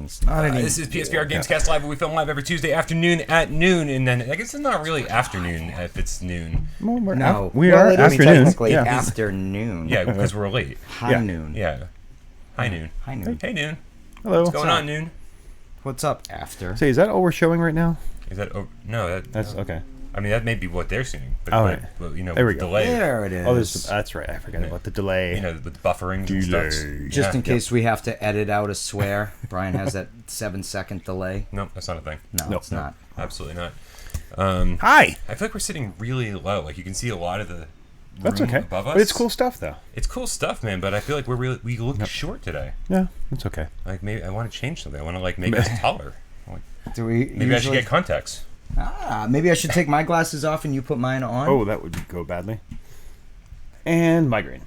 things. Not any. This is PSVR Gamescast Live, where we film live every Tuesday afternoon at noon, and then I guess it's not really afternoon if it's noon. Well, we are afternoon. Technically Yeah. afternoon. Yeah, because we're late. High noon. Yeah. High noon. High noon. Hey, noon. Hello. What's going on, noon? What's up, after? Say, is that all we're showing right now? Is that? Oh, no, That's no. okay. I mean, that may be what they're seeing. But, All right. But, you know, There we with go. delay. There it is. Oh, that's right. I forgot about the delay. You know, with buffering and stuff. Just in case we have to edit out a swear, Brian has that 7-second delay. No, that's not a thing. No, Nope. it's not. Absolutely not. Hi. I feel like we're sitting really low. Like, you can see a lot of the room That's okay. above us. But it's cool stuff, though. It's cool stuff, man, but I feel like we look short today. Yeah, it's okay. Like, maybe I want to change something. I want to, like, make us taller. Like, Do we? maybe I should get contacts. Maybe I should take my glasses off and you put mine on. Oh, that would go badly. And migraine.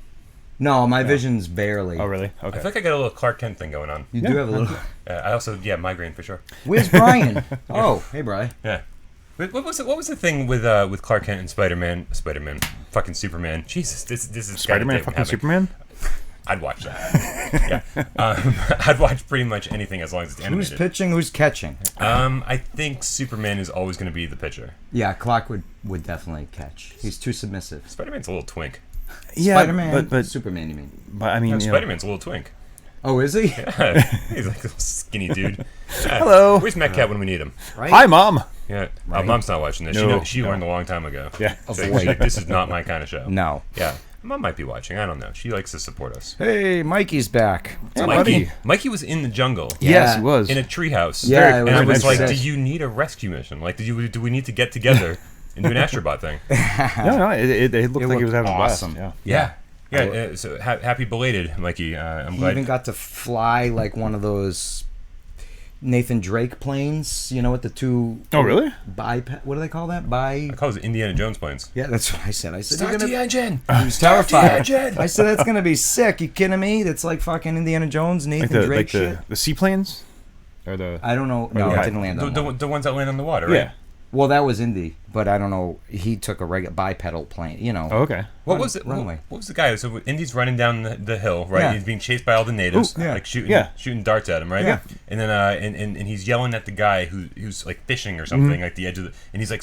No, my vision's barely. Oh, really? I Okay. feel like I got a little Clark Kent thing going on. You do have a little. I also, migraine for sure. Where's Brian? Oh, hey, Brian. Yeah. What was the thing with Clark Kent and Spider-Man, fucking Superman? Jesus, this is Spider-Man fucking Superman? I'd watch that. Yeah, I'd watch pretty much anything as long as it's animated. Who's pitching? Who's catching? I think Superman is always going to be the pitcher. Yeah, Clark would definitely catch. He's too submissive. Spider-Man's a little twink. Yeah, Spider-Man, but Superman, you mean? but I mean, you know, Spider-Man's a little twink. Oh, is he? Yeah, he's like a little skinny dude. Yeah. Hello. Where's Metcalf when we need him? Right? Hi, Mom. Yeah, Right. Mom's not watching this. No, She no. learned a long time ago. Yeah. So she's like, this is not my kind of show. No. Yeah, Mom might be watching. I don't know. She likes to support us. Hey, Mikey's back. Hey, Mikey was in the jungle. Yes, he was. In a treehouse. Yeah, and I was like, sick. do you need a rescue mission? Like, do we need to get together and do an Astrobot thing? No, it looked like he was having awesome. a blast. Yeah. Yeah. So happy belated, Mikey. I'm He glad. even got to fly like one of those Nathan Drake planes, you know, with the two. Oh, really? What do they call that? I call it Indiana Jones planes. Yeah, that's what I said. I said, Start you're the gonna... engine. He was terrified. engine. I said, that's going to be sick. You kidding me? That's like fucking Indiana Jones, Nathan Like Drake shit. the seaplanes? Or the... I don't know. No, yeah. it didn't land on one. The ones that land on the water, right? Yeah. Well, that was Indy, but I don't know. He took a regular bipedal plane, you know. Oh, okay. What was it? Runway. What was the guy? So Indy's running down the hill, right? Yeah. He's being chased by all the natives, Ooh, yeah. like shooting darts at him, right? Yeah. And then and he's yelling at the guy who's like fishing or something, like the edge of the. And he's like,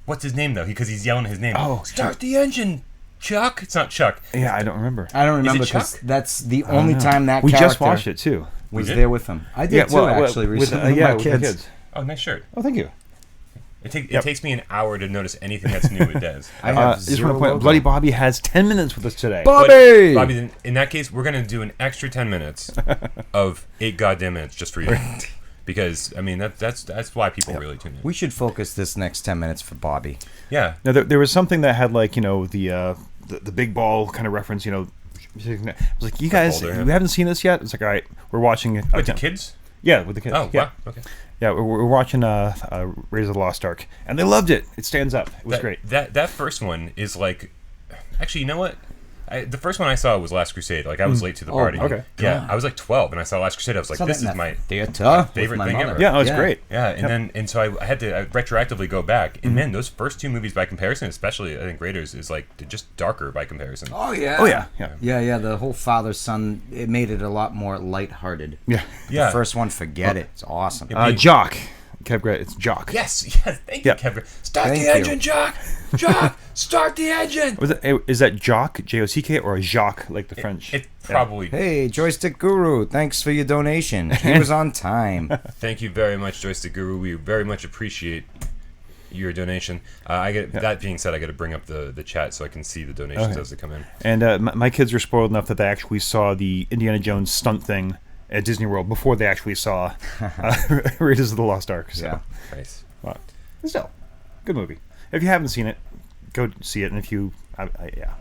what's his name though? Because he's yelling his name. Oh, start the engine, Chuck. It's not Chuck. Yeah, I don't remember. I don't remember Is it Chuck? because that's the only time that We character just watched it, too. was We did? there with him. I did too, actually, with, recently with yeah, my with kids. the kids. Oh, nice shirt. Oh, thank you. It takes me an hour to notice anything that's new with Dez. I I have just want zero to point out, logo. Bloody Bobby has 10 minutes with us today. Bobby! Bobby, then, in that case, we're gonna do an extra 10 minutes of 8 goddamn minutes just for you, because I mean that's why people really tune in. We should focus this next 10 minutes for Bobby. Yeah. Now, there was something that had, like, you know, the big ball kind of reference, you know. I was like, you guys, folder, yeah. you haven't seen this yet? It's like, all right, we're watching it. With the kids? Yeah, with the kids. Oh, yeah. wow. Okay. Yeah, we're watching Raiders of the Lost Ark, and they loved it. It stands up. It was great. That first one is like, actually, you know what? The first one I saw was Last Crusade. Like, I was late to the party. okay. Yeah, I was like 12, and I saw Last Crusade. I was like, this is my theater favorite with my thing mother. ever. Yeah, no, it's great. Yeah, and so I had to retroactively go back, and man, those first two movies by comparison, especially I think Raiders, is like they're just darker by comparison. Oh, yeah. Oh, yeah. Yeah, the whole father-son, it made it a lot more lighthearted. Yeah. Yeah. The first one, forget it. It's awesome. Jock. Kev Grant, it's Jock. Yes, thank you, Yeah. Kevin. Start Thank the you. engine, Jock! Jock, start the engine! Is that Jock, J-O-C-K, or Jacques, like the French? It's probably... Hey, Joystick Guru, thanks for your donation. He was on time. Thank you very much, Joystick Guru. We very much appreciate your donation. That being said, I got to bring up the chat so I can see the donations as they come in. And my kids are spoiled enough that they actually saw the Indiana Jones stunt thing at Disney World before they actually saw Raiders of the Lost Ark. So. Yeah. Nice. But still, good movie. If you haven't seen it, go see it. And if you, yeah,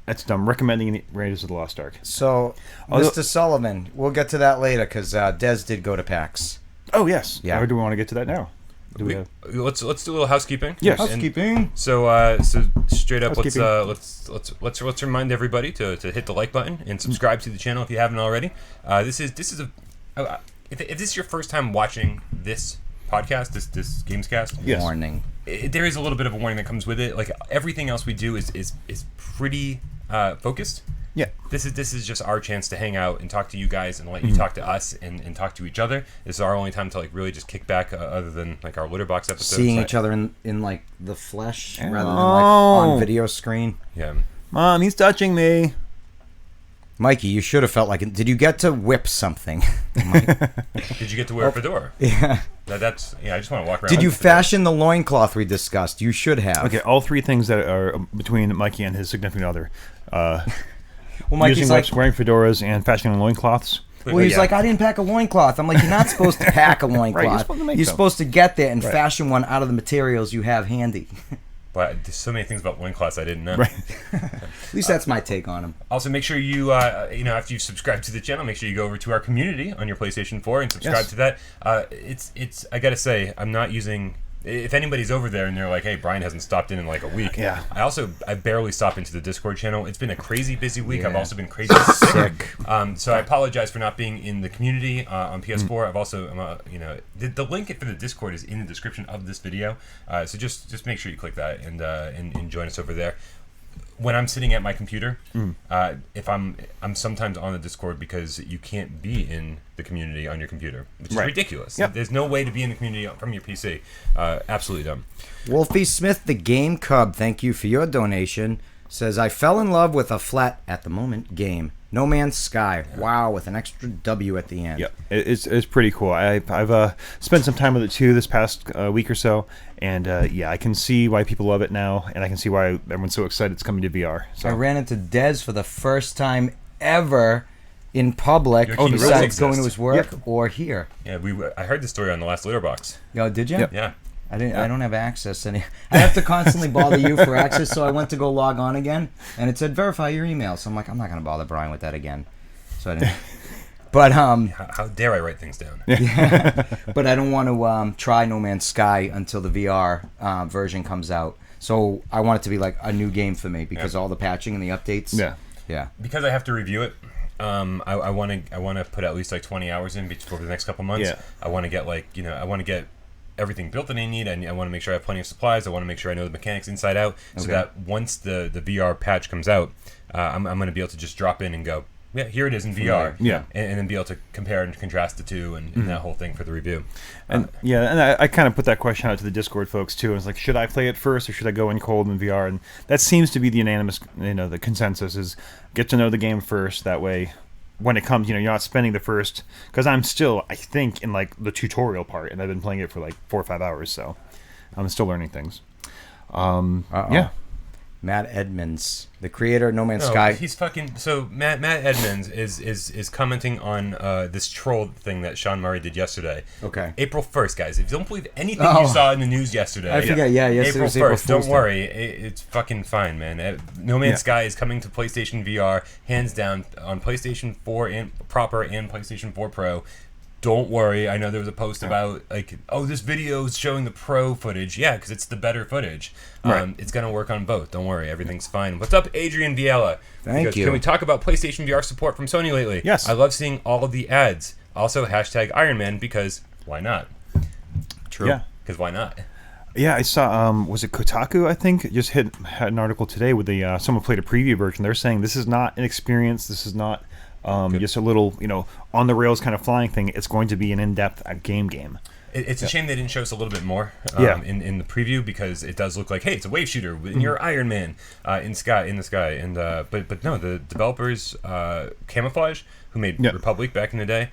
that's dumb. Recommending Raiders of the Lost Ark. So, Mr. Sullivan, we'll get to that later because Des did go to PAX. Oh yes. Yeah. Or do we want to get to that now? Do we have... Let's do a little housekeeping. Yes. And Housekeeping. so straight up, Housekeeping. let's remind everybody to hit the like button and subscribe to the channel if you haven't already. This is if this is your first time watching this podcast, this Gamescast. Yes. Warning. There is a little bit of a warning that comes with it. Like everything else we do is pretty focused. Yeah. This is just our chance to hang out and talk to you guys and let you talk to us and talk to each other. This is our only time to like really just kick back, other than like our litter box episodes. Seeing each other in like the flesh rather than like on video screen. Yeah. Mom, he's touching me. Mikey, you should have felt like it. Did you get to whip something? Did you get to wear a fedora? Yeah. That's I just want to walk around. Did you with a fedora. fashion the loincloth we discussed? You should have. Okay, all three things that are between Mikey and his significant other. Well, Mikey's Using like, whips, wearing fedoras, and fashioning loincloths. well, he's Yeah. like, I didn't pack a loincloth. I'm like, you're not supposed to pack a loincloth. Right, you're supposed to make You're them. supposed to get there and fashion one out of the materials you have handy. But there's so many things about loincloths I didn't know. Right. At least that's my take on him. Also, make sure you, after you've subscribed to the channel, make sure you go over to our community on your PlayStation 4 and subscribe Yes. to that. It's. I gotta say, I'm not using. If anybody's over there and they're like, "Hey, Brian hasn't stopped in like a week," Yeah. I barely stop into the Discord channel. It's been a crazy busy week. I've Yeah. also been crazy sick. So I apologize for not being in the community on PS4. I've also, the link for the Discord is in the description of this video. So just make sure you click that and join us over there. When I'm sitting at my computer, if I'm sometimes on the Discord because you can't be in the community on your computer, which is Right. ridiculous. Yep. There's no way to be in the community from your PC. Absolutely dumb. Wolfie Smith, the Game Cub, thank you for your donation. Says, I fell in love with a flat, at the moment, game. No Man's Sky. Wow, with an extra W at the end. Yep, it's pretty cool. I've spent some time with it too this past week or so, and I can see why people love it now, and I can see why everyone's so excited it's coming to VR. So I ran into Dez for the first time ever in public, Oh, the besides real going to his work Yep. or here. Yeah, I heard the story on the last litter box. Yo, did you? Yep. Yeah. I don't have access any. I have to constantly bother you for access, so I went to go log on again, and it said verify your email. So I'm like, I'm not gonna bother Brian with that again. So I didn't. But How dare I write things down? but I don't want to try No Man's Sky until the VR version comes out. So I want it to be like a new game for me because all the patching and the updates. Yeah. Because I have to review it. I want to put at least like 20 hours in before the next couple months. Yeah. I want to get I want to get everything built that I need. I want to make sure I have plenty of supplies. I want to make sure I know the mechanics inside out, so that once the VR patch comes out, I'm going to be able to just drop in and go, yeah, here it is in VR. Yeah. And then be able to compare and contrast the two and that whole thing for the review. And I kind of put that question out to the Discord folks too. I was like, should I play it first or should I go in cold in VR? And that seems to be the unanimous, the consensus is get to know the game first. That way, when it comes, you're not spending the first, because I'm still, I think, in like the tutorial part, and I've been playing it for like 4 or 5 hours, so I'm still learning things. Yeah. Matt Edmonds, the creator of No Man's No, Sky. he's fucking. So Matt Edmonds is commenting on this troll thing that Sean Murray did yesterday. Okay. April 1st, guys. If you don't believe anything you saw in the news yesterday, I forget. Yeah, yesterday April was April 1st. Don't Fool's Day. worry, it's fucking fine, man. No Man's Sky is coming to PlayStation VR, hands down, on PlayStation 4 and proper and PlayStation 4 Pro. Don't worry. I know there was a post about like, oh, this video is showing the pro footage. Yeah, because it's the better footage. Right. It's gonna work on both. Don't worry, everything's fine. What's up, Adrian Viella? Thank you. Can we talk about PlayStation VR support from Sony lately? Yes. I love seeing all of the ads. Also, hashtag Iron Man because why not? True. Yeah. Because why not? Yeah, I saw. Was it Kotaku? I think just had an article today with the someone played a preview version. They're saying this is not an experience. This is not just a little on the rails kind of flying thing. It's going to be an in-depth game. It's a shame they didn't show us a little bit more in the preview because it does look like, hey, it's a wave shooter and you're Iron Man in the sky. And but no, the developers Camouflage, who made Republic back in the day,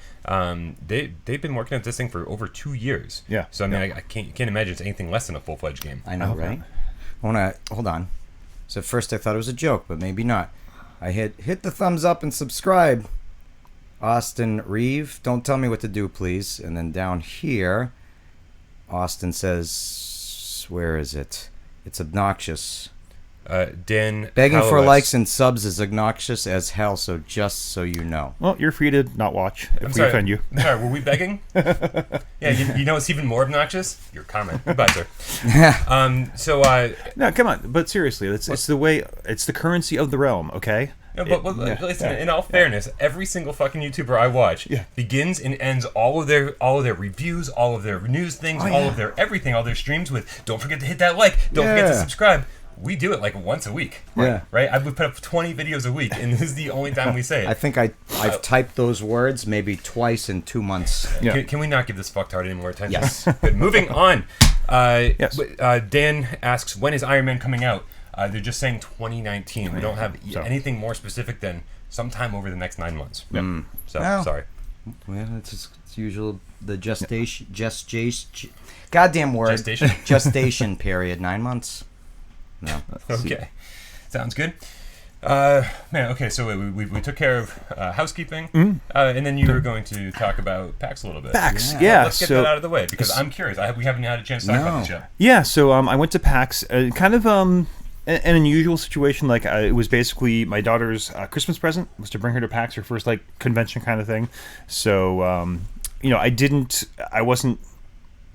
they've been working at this thing for over 2 years. Yeah. So I mean, I can't imagine it's anything less than a full-fledged game. I know, right? I want to hold on. So at first I thought it was a joke, but maybe not. I hit the thumbs up and subscribe. Austin Reeve, don't tell me what to do, please. And then down here, Austin says, where is it? It's obnoxious. Dan Begging for Halowitz. likes and subs is obnoxious as hell, so just so you know. Well, you're free to not watch if I'm we sorry. offend you. I'm sorry, were we begging? Yeah, you know what's even more obnoxious? Your comment. Goodbye, sir. No, come on. But seriously, it's the way. It's the currency of the realm. Okay. No, but listen. In all fairness, every single fucking YouTuber I watch begins and ends all of their reviews, all of their news things, all of their everything, all their streams with "Don't forget to hit that like, don't forget to subscribe." we do it like once a week. Yeah. Right? I would put up 20 videos a week, and this is the only time we say it. I think I've typed those words maybe twice in 2 months. Yeah. Can we not give this fucktard any more attention? Yes. Good. Moving on. Yes. Dan asks, when is Iron Man coming out? They're just saying 2019. We don't have So- anything more specific than sometime over the next 9 months. Yep. So, Well. sorry. Well, it's usual. The goddamn word. Gestation? Gestation period. 9 months. No. Okay. Sounds good. Man, okay, so we took care of housekeeping, and then you were going to talk about PAX a little bit. PAX, Yeah. yeah. Let's get so, that out of the way, because I'm curious. We haven't had a chance to talk about this yet. Yeah, so I went to PAX, kind of an unusual situation. Like it was basically my daughter's Christmas present was to bring her to PAX, her first like convention kind of thing. So I wasn't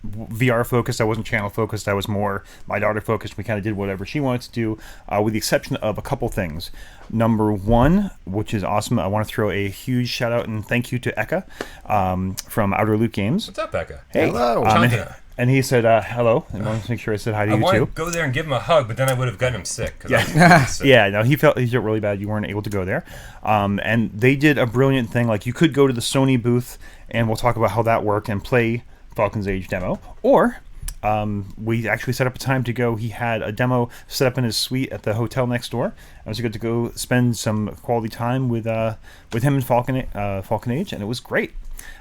VR focused. I wasn't channel focused. I was more my daughter focused. We kind of did whatever she wanted to do, with the exception of a couple things. Number one, which is awesome, I want to throw a huge shout out and thank you to Eka from Outer Loop Games. What's up, Becca? Hey, Hello. and he said hello, and wanted to make sure I said hi to I you wanted too. to go there and give him a hug, but then I would have gotten him sick. Yeah. Yeah, no, he felt really bad you weren't able to go there. And they did a brilliant thing. Like, you could go to the Sony booth, and we'll talk about how that worked, and play Falcon's Age demo. Or we actually set up a time to go. He had a demo set up in his suite at the hotel next door. I was good to go spend some quality time with him and Falcon Age, and it was great.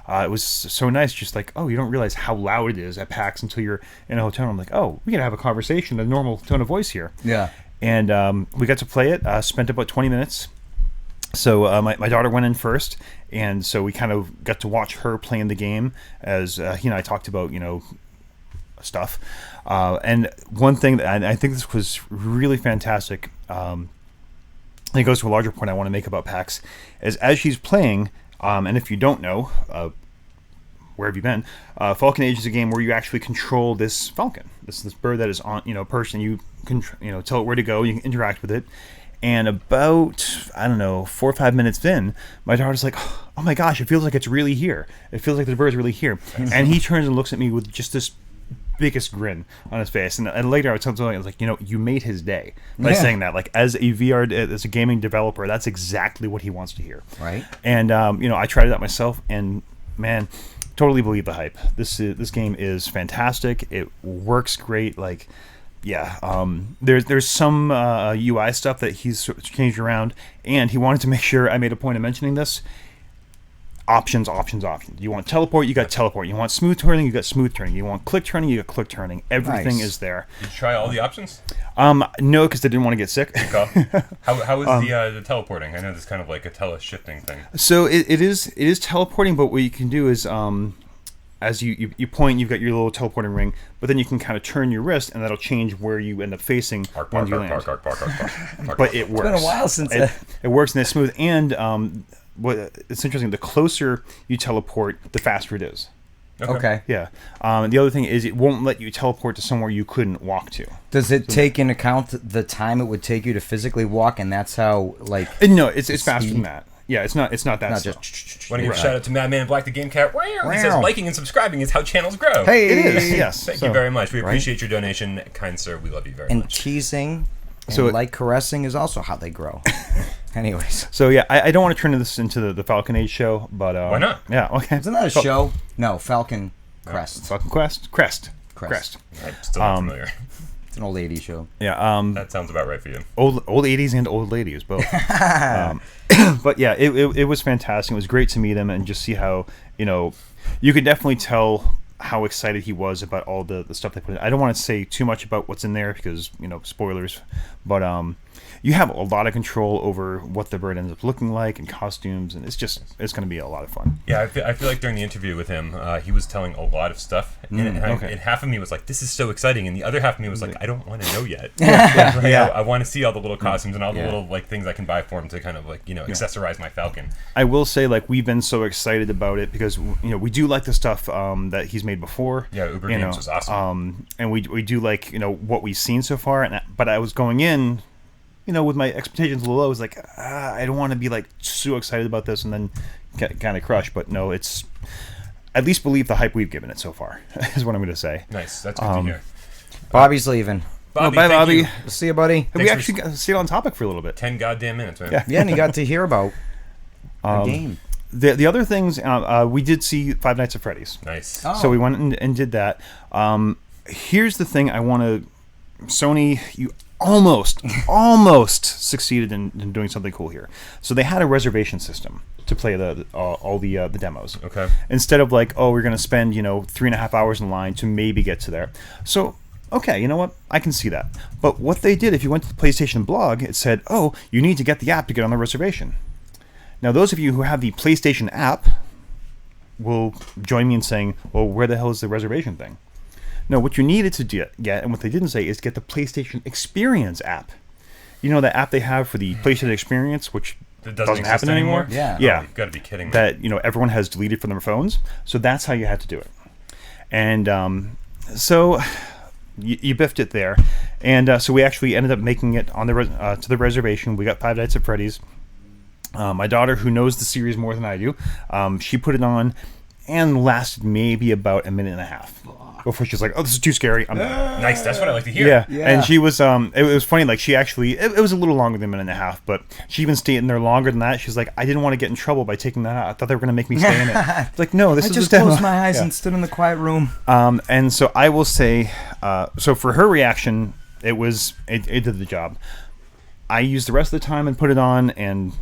It was so nice, just like, oh, you don't realize how loud it is at PAX until you're in a hotel. I'm like, oh, we can have a conversation, a normal tone of voice here. Yeah. And we got to play it, spent about 20 minutes. So my daughter went in first, and so we kind of got to watch her playing the game as he and I talked about, stuff. And one thing that I think this was really fantastic, and it goes to a larger point I want to make about PAX, is as she's playing, and if you don't know, where have you been? Falcon Age is a game where you actually control this falcon, this bird that is on, perched, and you can, tell it where to go. You can interact with it. And about, 4 or 5 minutes in, my daughter's like, oh my gosh, it feels like it's really here. It feels like the bird's really here. And he turns and looks at me with just this biggest grin on his face. And later I was telling him, I was like, you made his day by saying that. Like, as a gaming developer, that's exactly what he wants to hear. Right. And, I tried it out myself, and man, totally believe the hype. This game is fantastic. It works great. Like, yeah, there's some UI stuff that he's changed around, and he wanted to make sure I made a point of mentioning this. Options. You want teleport, you got teleport. You want smooth turning, you got smooth turning. You want click turning, you got click turning. Everything is there. Did you try all the options? No, because I didn't want to get sick. How is the teleporting? I know there's kind of like a tele-shifting thing. So it is teleporting, but what you can do is as you point, you've got your little teleporting ring, but then you can kind of turn your wrist, and that'll change where you end up facing when you land. But it works. It's been a while since it works, and it's smooth. And it's interesting. The closer you teleport, the faster it is. Okay. Yeah. The other thing is, it won't let you teleport to somewhere you couldn't walk to. Does it take into account the time it would take you to physically walk, and that's how, like... No, it's faster than that. Yeah, it's not that not slow. just... Want to give a shout out to Madman Black the Game Cat. He says liking and subscribing is how channels grow. Hey! It is, yes. Thank you very much. We appreciate your donation, kind sir. We love you very And much. teasing and caressing is also how they grow. Anyways. So yeah, I don't want to turn this into the Falcon Age show, but... Why not? Yeah, okay. Isn't that a show? No, Falcon Crest. Falcon Crest. I'm still not familiar. It's an old lady show. Yeah. That sounds about right for you. Old 80s and old ladies, both. But yeah, it was fantastic. It was great to meet him and just see how, you could definitely tell how excited he was about all the stuff they put in. I don't want to say too much about what's in there because, spoilers, but you have a lot of control over what the bird ends up looking like and costumes, and it's going to be a lot of fun. Yeah, I feel like during the interview with him, he was telling a lot of stuff, and half of me was like, this is so exciting, and the other half of me was like, I don't want to know yet. I want to see all the little costumes and all the little things I can buy for him to kind of accessorize my Falcon. I will say, we've been so excited about it because we do like the stuff that he's made before. Yeah, Uber Games was awesome. And we do like what we've seen so far, but I was going in, with my expectations a little low. I was like, I don't want to be so excited about this and then kind of crush. But no, it's at least believe the hype we've given it so far is what I'm going to say. Nice, that's good to hear. Bobby's leaving. Bobby, bye, thank Bobby. you. See you, buddy. We Thanks actually got to stay on topic for a little bit. 10 goddamn minutes, man. Yeah. Yeah, and you got to hear about a game. The other things, we did see Five Nights at Freddy's. Nice. Oh. So we went and did that. Here's the thing I want to... Sony, you almost succeeded in doing something cool here. So they had a reservation system to play all the demos. Okay. Instead of like, oh, we're going to spend 3.5 hours in line to maybe get to there. So, okay, you know what? I can see that. But what they did, if you went to the PlayStation blog, it said, oh, you need to get the app to get on the reservation. Now, those of you who have the PlayStation app will join me in saying, well, where the hell is the reservation thing? No, what you needed to get, and what they didn't say, is get the PlayStation Experience app. You know the app they have for the PlayStation Experience, which That doesn't happen anymore? Yeah. Yeah. Oh, you've got to be kidding me. That everyone has deleted from their phones. So that's how you had to do it. And so you biffed it there. And so we actually ended up making it on the to the reservation. We got Five Nights at Freddy's. My daughter, who knows the series more than I do, she put it on and lasted maybe about a minute and a half before she's like, "Oh, this is too scary. I'm done." Nice. That's what I like to hear. Yeah. And she was, it was funny, like, she actually, it was a little longer than a minute and a half, but she even stayed in there longer than that. She's like, I didn't want to get in trouble by taking that out. I thought they were going to make me stay in it. It's like, no, this I is just the demo. closed my eyes Yeah. and stood in the quiet room. And so I will say, so for her reaction, it did the job. I used the rest of the time and put it on, and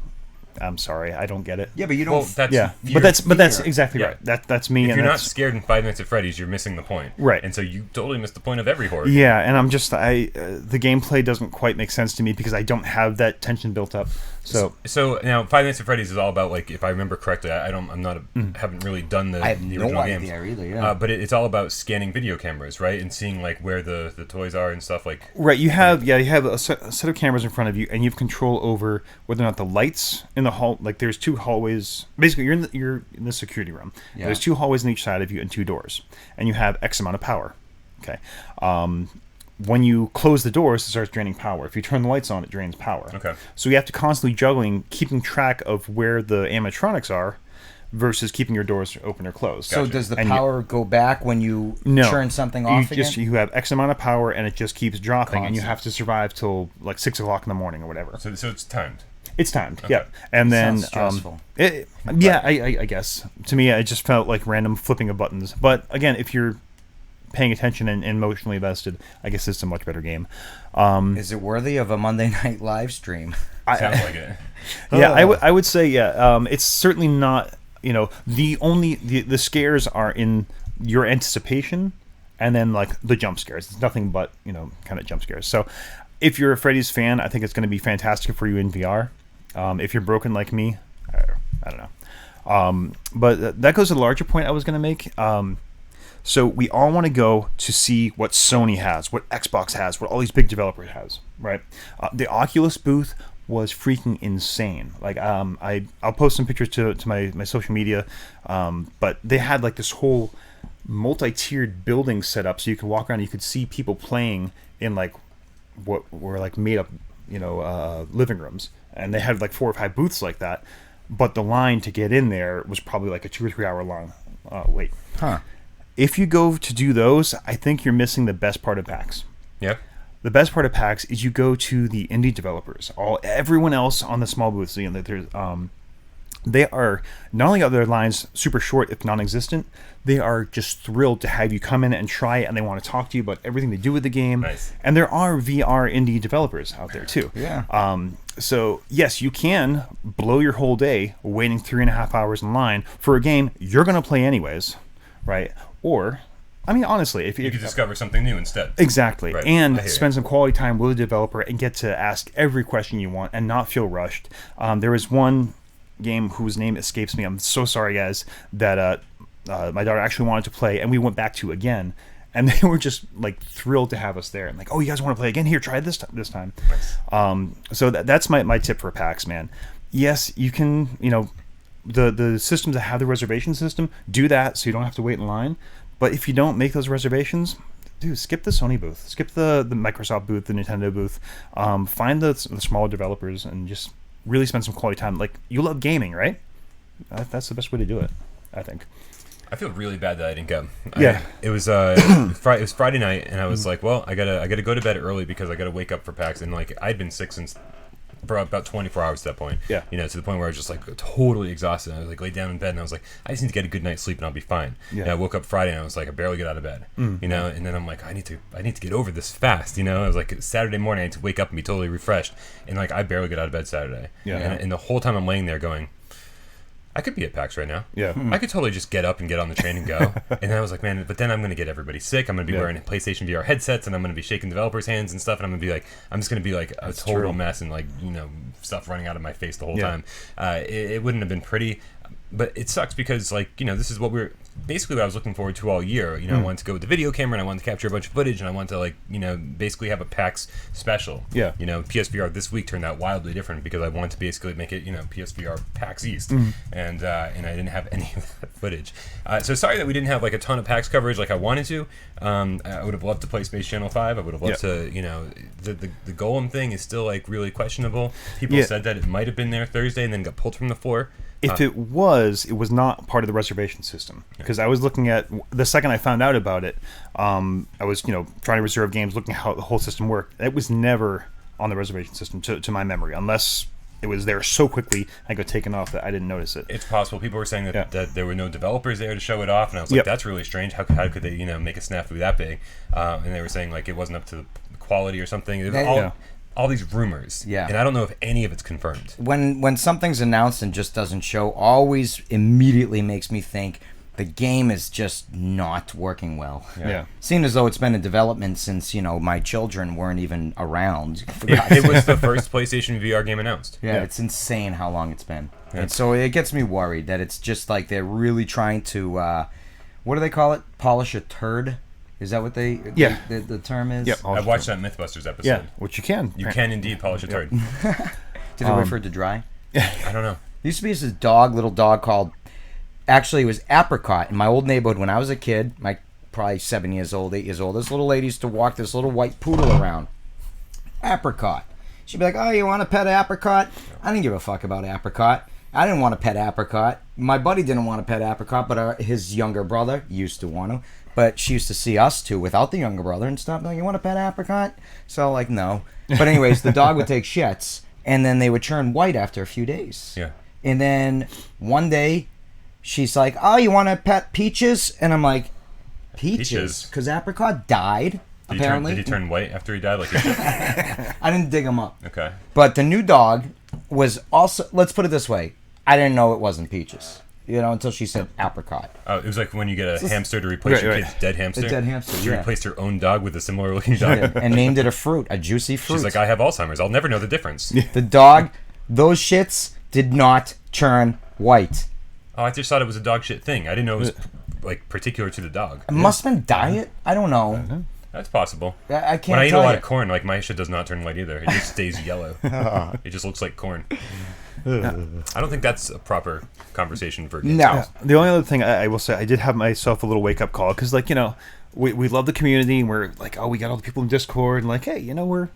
I'm sorry, I don't get it. Yeah, but you don't. Well, that's Yeah, you're- but that's exactly Yeah. right. That's me. If and you're not that's, scared in 5 Nights at Freddy's, you're missing the point. Right. And so you totally missed the point of every horror game. yeah, and I'm just the gameplay doesn't quite make sense to me because I don't have that tension built up. So now, Five Nights at Freddy's is all about, like, if I remember correctly, haven't really done the I have the no original idea games. either, yeah. But it's all about scanning video cameras, right, and seeing like where the toys are and stuff. Like, Right, you have a set of cameras in front of you, and you have control over whether or not the lights in the hall. Like, there's two hallways. Basically, you're in the security room. Yeah. There's two hallways on each side of you and two doors, and you have X amount of power. Okay. When you close the doors, it starts draining power. If you turn the lights on, it drains power. Okay. So you have to constantly juggling, keeping track of where the animatronics are, versus keeping your doors open or closed. So Gotcha. does the And you- power go back when you No. turn something off again? You have X amount of power, and it just keeps dropping, and you Constant. have to survive till like 6 o'clock in the morning or whatever. so it's timed. It's timed, yeah. And then, Sounds stressful. I guess. To me, it just felt like random flipping of buttons. But again, if you're paying attention and emotionally invested, I guess it's a much better game. Is it worthy of a Monday night live stream? Sounds like it. Yeah, I would say, yeah. It's certainly not, the scares are in your anticipation and then, like, the jump scares. It's nothing but, kind of jump scares. So if you're a Freddy's fan, I think it's going to be fantastic for you in VR. If you're broken like me, I don't know. But that goes to the larger point I was going to make. So we all want to go to see what Sony has, what Xbox has, what all these big developers has, right? The Oculus booth was freaking insane. Like, I'll post some pictures to my social media, but they had like this whole multi-tiered building set up, so you could walk around and you could see people playing in like what were like made up, living rooms, and they had like 4 or 5 booths like that. But the line to get in there was probably like a 2 or 3 hour long wait. Huh. If you go to do those, I think you're missing the best part of PAX. Yeah. The best part of PAX is you go to the indie developers. Everyone else on the small booths, they are not only are their lines super short, if non-existent, they are just thrilled to have you come in and try it, and they want to talk to you about everything they do with the game. Nice. And there are VR indie developers out there too. Yeah. So yes, you can blow your whole day waiting 3.5 hours in line for a game you're going to play anyways, right? Or, I mean, honestly, if You could discover something new instead. exactly, Right. I and hear spend you. some quality time with a developer and get to ask every question you want and not feel rushed. There was one game whose name escapes me. I'm so sorry, guys. That my daughter actually wanted to play, and we went back to again, and they were just like thrilled to have us there and like, oh, you guys want to play again? Here, try this time. Nice. So that's my tip for PAX, man. Yes, you can, the systems that have the reservation system, do that so you don't have to wait in line. But if you don't make those reservations, dude, skip the Sony booth, skip the Microsoft booth, the Nintendo booth. Find the smaller developers and just really spend some quality time. Like, you love gaming, right? That's the best way to do it, I think. I feel really bad that I didn't go. Yeah. It was Friday night, and I was like, well, I gotta go to bed early because I gotta wake up for PAX, and like I'd been sick since for about 24 hours at that point. Yeah. You know, to the point where I was just like totally exhausted. I was like laid down in bed, and I was like, I just need to get a good night's sleep, and I'll be fine. Yeah. And I woke up Friday, and I was like, I barely get out of bed. You know, and then I'm like, I need to get over this fast. You know, I was like Saturday morning, I need to wake up and be totally refreshed, and like I barely get out of bed Saturday. Yeah. And the whole time I'm laying there going, I could be at PAX right now. Yeah. I could totally just get up and get on the train and go. And then I was like, man, but then I'm going to get everybody sick. I'm going to be wearing PlayStation VR headsets, and I'm going to be shaking developers' hands and stuff. And I'm going to be like, I'm just going to be like a total mess and like, you know, stuff running out of my face the whole time. It wouldn't have been pretty. But it sucks because, like, you know, this is what basically what I was looking forward to all year. You know, I wanted to go with the video camera, and I wanted to capture a bunch of footage, and I wanted to, like, you know, basically have a PAX special. Yeah. You know, PSVR this week turned out wildly different because I wanted to basically make it, you know, PSVR PAX East. And I didn't have any of that footage. So sorry that we didn't have, like, a ton of PAX coverage like I wanted to. I would have loved to play Space Channel 5. I would have loved to, you know, the Golem thing is still, like, really questionable. People said that it might have been there Thursday and then got pulled from the floor. If it was not part of the reservation system. Because I was looking at, the second I found out about it, I was, you know, trying to reserve games, looking at how the whole system worked. It was never on the reservation system, to my memory, unless it was there so quickly I got taken off that I didn't notice it. It's possible. People were saying that there were no developers there to show it off, and I was like, that's really strange. How could they, you know, make a snafu that big? And they were saying, like, it wasn't up to the quality or something. It was all these rumors. Yeah. And I don't know if any of it's confirmed. When something's announced and just doesn't show, always immediately makes me think the game is just not working well. Yeah. Seemed as though it's been in development since, you know, my children weren't even around. It was the first PlayStation VR game announced. Yeah, it's insane how long it's been. And so it gets me worried that it's just like they're really trying to, what do they call it? Polish a turd? Is that what the term is? Yep. I watched that Mythbusters episode. Yeah, which you can. You can indeed polish a turd. Did they wait for it to dry? I don't know. There used to be this little dog called, actually it was Apricot. In my old neighborhood when I was a kid, probably 7 years old, 8 years old, this little lady used to walk this little white poodle around. Apricot. She'd be like, oh, you want to pet Apricot? I didn't give a fuck about Apricot. I didn't want to pet Apricot. My buddy didn't want to pet Apricot, but his younger brother used to want to. But she used to see us two without the younger brother and stop like, you want to pet Apricot? So like, no. But anyways, the dog would take shits, and then they would turn white after a few days. Yeah. And then one day, she's like, oh, you want to pet Peaches? And I'm like, Peaches? Because Apricot died, apparently. Did he turn white after he died? Like I didn't dig him up. Okay. But the new dog was also, let's put it this way, I didn't know it wasn't Peaches. You know, until she said Apricot. Oh, it was like when you get a hamster to replace your kid's dead hamster. A dead hamster, She replaced her own dog with a similar looking dog. And named it a fruit, a juicy fruit. She's like, I have Alzheimer's. I'll never know the difference. The dog, those shits did not turn white. Oh, I just thought it was a dog shit thing. I didn't know it was like particular to the dog. It must have been diet. I don't know. That's possible. I can't When I eat a tell lot you. of corn, like my shit does not turn white either. It just stays yellow. It just looks like corn. I don't think that's a proper conversation for games. No. The only other thing I will say, I did have myself a little wake up call because, like, you know, we love the community and we're like, oh, we got all the people in Discord and like, hey, you know,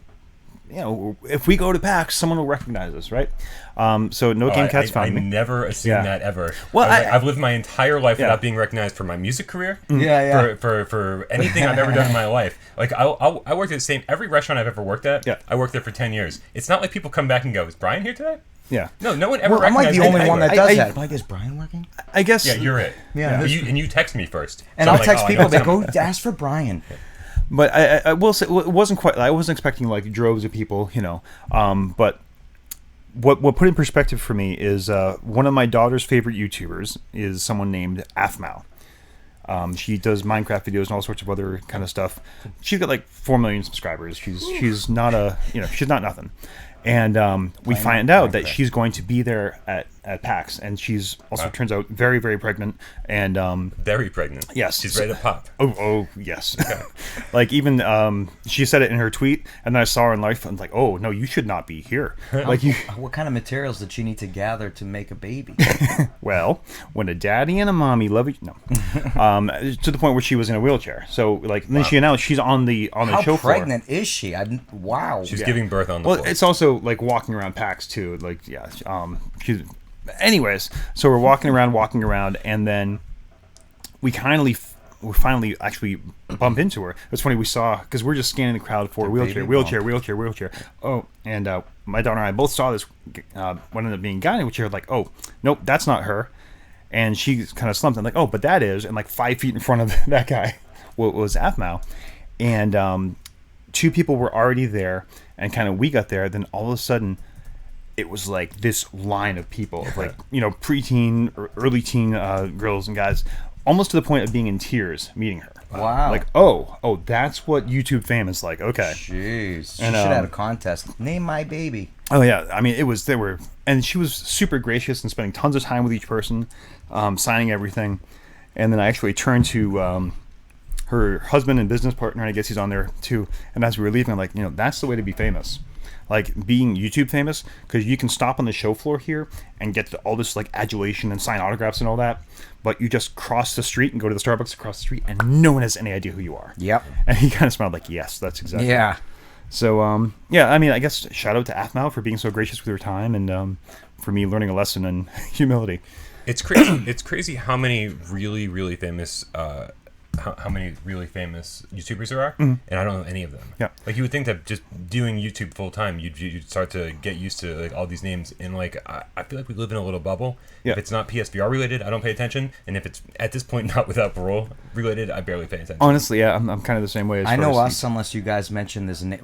if we go to PAX, someone will recognize us, right? So no Game Cats found me. I never assumed that ever. Well, I've lived my entire life without being recognized for my music career. For anything I've ever done in my life. Like I worked at the same every restaurant I've ever worked at. Yeah. I worked there for 10 years. It's not like people come back and go, "Is Brian here today?" Yeah. No one ever. Well, I'm like recognized the only me. one that I- does I- that. Like, is Brian working? I guess. Yeah, you're it. Yeah. And you text me first. And So I'll I'm like, text oh, I people, know they it's go, him. ask for Brian. But I will say, it wasn't quite. I wasn't expecting like droves of people, you know. But what put in perspective for me is one of my daughter's favorite YouTubers is someone named Afmao. She does Minecraft videos and all sorts of other kind of stuff. She's got like 4 million subscribers. She's not she's not nothing. And we find out that she's going to be there at PAX, and she's also turns out very, very pregnant and Very pregnant. Yes. She's ready to pop. Oh yes. Like even she said it in her tweet, and then I saw her in life. I'm like, oh no, you should not be here. Like you. What kind of materials did she need to gather to make a baby? Well, when a daddy and a mommy love each, no, to the point where she was in a wheelchair. So like then she announced she's on the How show floor. pregnant is she? Wow. She's giving birth on the Well, floor. it's also like walking around PAX too. Like she's. Anyways, so we're walking around, and then we finally actually bump into her. It's funny, we saw, because we're just scanning the crowd for wheelchair. Oh, and my daughter and I both saw this, what ended up being a guy in a wheelchair, like, oh, nope, that's not her. And she kind of slumped and like, oh, but that is, and like 5 feet in front of that guy was Athmau. And 2 people were already there, and kind of we got there, then all of a sudden, it was like this line of people, like, preteen, early teen girls and guys, almost to the point of being in tears meeting her. Wow. Like, oh, that's what YouTube fame is like. Okay. Jeez. She And, should have a contest. Name my baby. Oh yeah, I mean, and she was super gracious and spending tons of time with each person, signing everything. And then I actually turned to her husband and business partner, and I guess he's on there too. And as we were leaving, I'm like, that's the way to be famous. Like being YouTube famous, because you can stop on the show floor here and get all this like adulation and sign autographs and all that, but you just cross the street and go to the Starbucks across the street, and no one has any idea who you are. Yep. And he kind of smiled like, yes, that's exactly. Yeah. So yeah, I mean, I guess shout out to Athmau for being so gracious with her time, and for me learning a lesson in humility. It's crazy. It's crazy how many really, really famous. How many really famous YouTubers there are, and I don't know any of them. Yeah, like you would think that just doing YouTube full time, you'd start to get used to like all these names, and like I feel like we live in a little bubble. Yeah. If it's not PSVR related, I don't pay attention, and if it's at this point not without Parole related, I barely pay attention. Honestly, yeah, I'm kind of the same way. I know us unless you guys mention this what's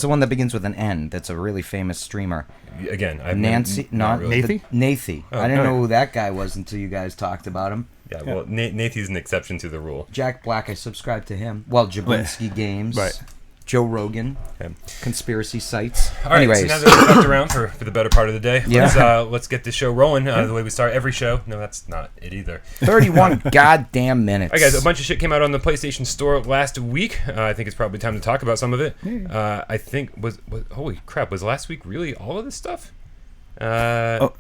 the one that begins with an N? That's a really famous streamer. Again, I've Nancy, not really. Nathy. Oh, I didn't know who that guy was until you guys talked about him. Yeah, well, Nathy's an exception to the rule. Jack Black, I subscribe to him. Well, Jablinski Games. Right. Joe Rogan. Okay. Conspiracy sites. All right, Anyways. so now that we've fucked around for the better part of the day, Yeah. let's get this show rolling the way we start every show. No, that's not it either. 31 goddamn minutes. All right, guys, a bunch of shit came out on the PlayStation Store last week. I think it's probably time to talk about some of it. I think was holy crap, was last week really all of this stuff? What?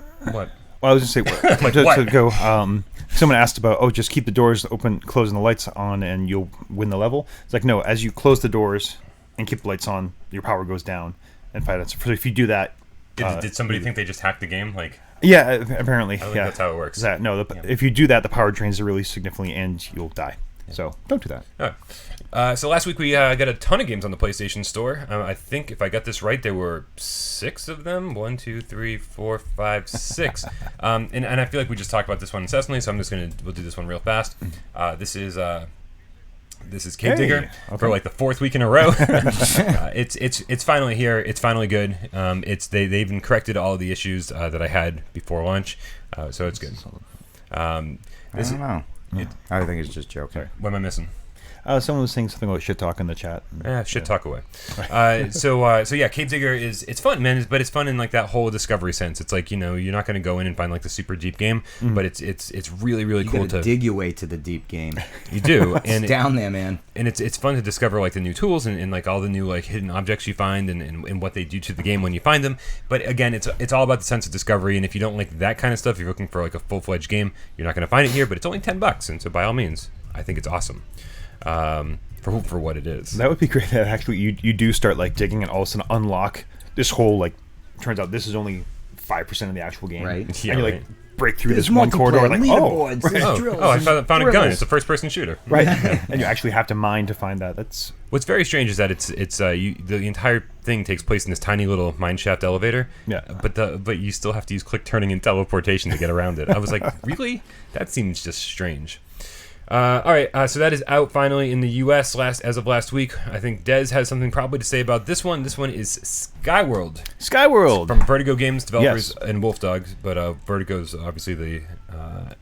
Well, I was just saying, to go. Someone asked about, just keep the doors open, closing the lights on, and you'll win the level. It's like, no, as you close the doors and keep the lights on, your power goes down. And so if you do that, did somebody think they just hacked the game? Like, yeah, apparently, I think that's how it works. If you do that, the power drains it really significantly, and you'll die. So don't do that. All right. So last week we got a ton of games on the PlayStation Store. I think if I got this right, there were 6 of them. 1, 2, 3, 4, 5, 6. And I feel like we just talked about this one incessantly, so we'll do this one real fast. This is Cave Digger for like the 4th week in a row. It's finally here. It's finally good. They even corrected all of the issues that I had before launch, so it's good. I don't know. I think it's just joking. What am I missing? Someone was saying something about shit talk in the chat. Shit talk away. So yeah, Cave Digger it's fun, man. But it's fun in like that whole discovery sense. It's like, you're not going to go in and find like the super deep game, but it's really really cool to dig your way to the deep game. You do, and down there, man. And it's fun to discover like the new tools and like all the new like hidden objects you find and what they do to the game when you find them. But again, it's all about the sense of discovery. And if you don't like that kind of stuff, you're looking for like a full-fledged game, you're not going to find it here. But it's only $10, and so by all means, I think it's awesome. For what it is. That would be great. That actually you do start like digging and all of a sudden unlock this whole like. Turns out this is only 5% of the actual game, right? Yeah, and you like break through this one corridor, like I found a gun. It's a first-person shooter, right? And you actually have to mine to find that. That's what's very strange is that the entire thing takes place in this tiny little mineshaft elevator. Yeah, but you still have to use click turning and teleportation to get around it. I was like, really? That seems just strange. All right, so that is out finally in the U.S. as of last week. I think Dez has something probably to say about this one. This one is Skyworld. Skyworld from Vertigo Games, developers and Wolf Dogs, but Vertigo's obviously the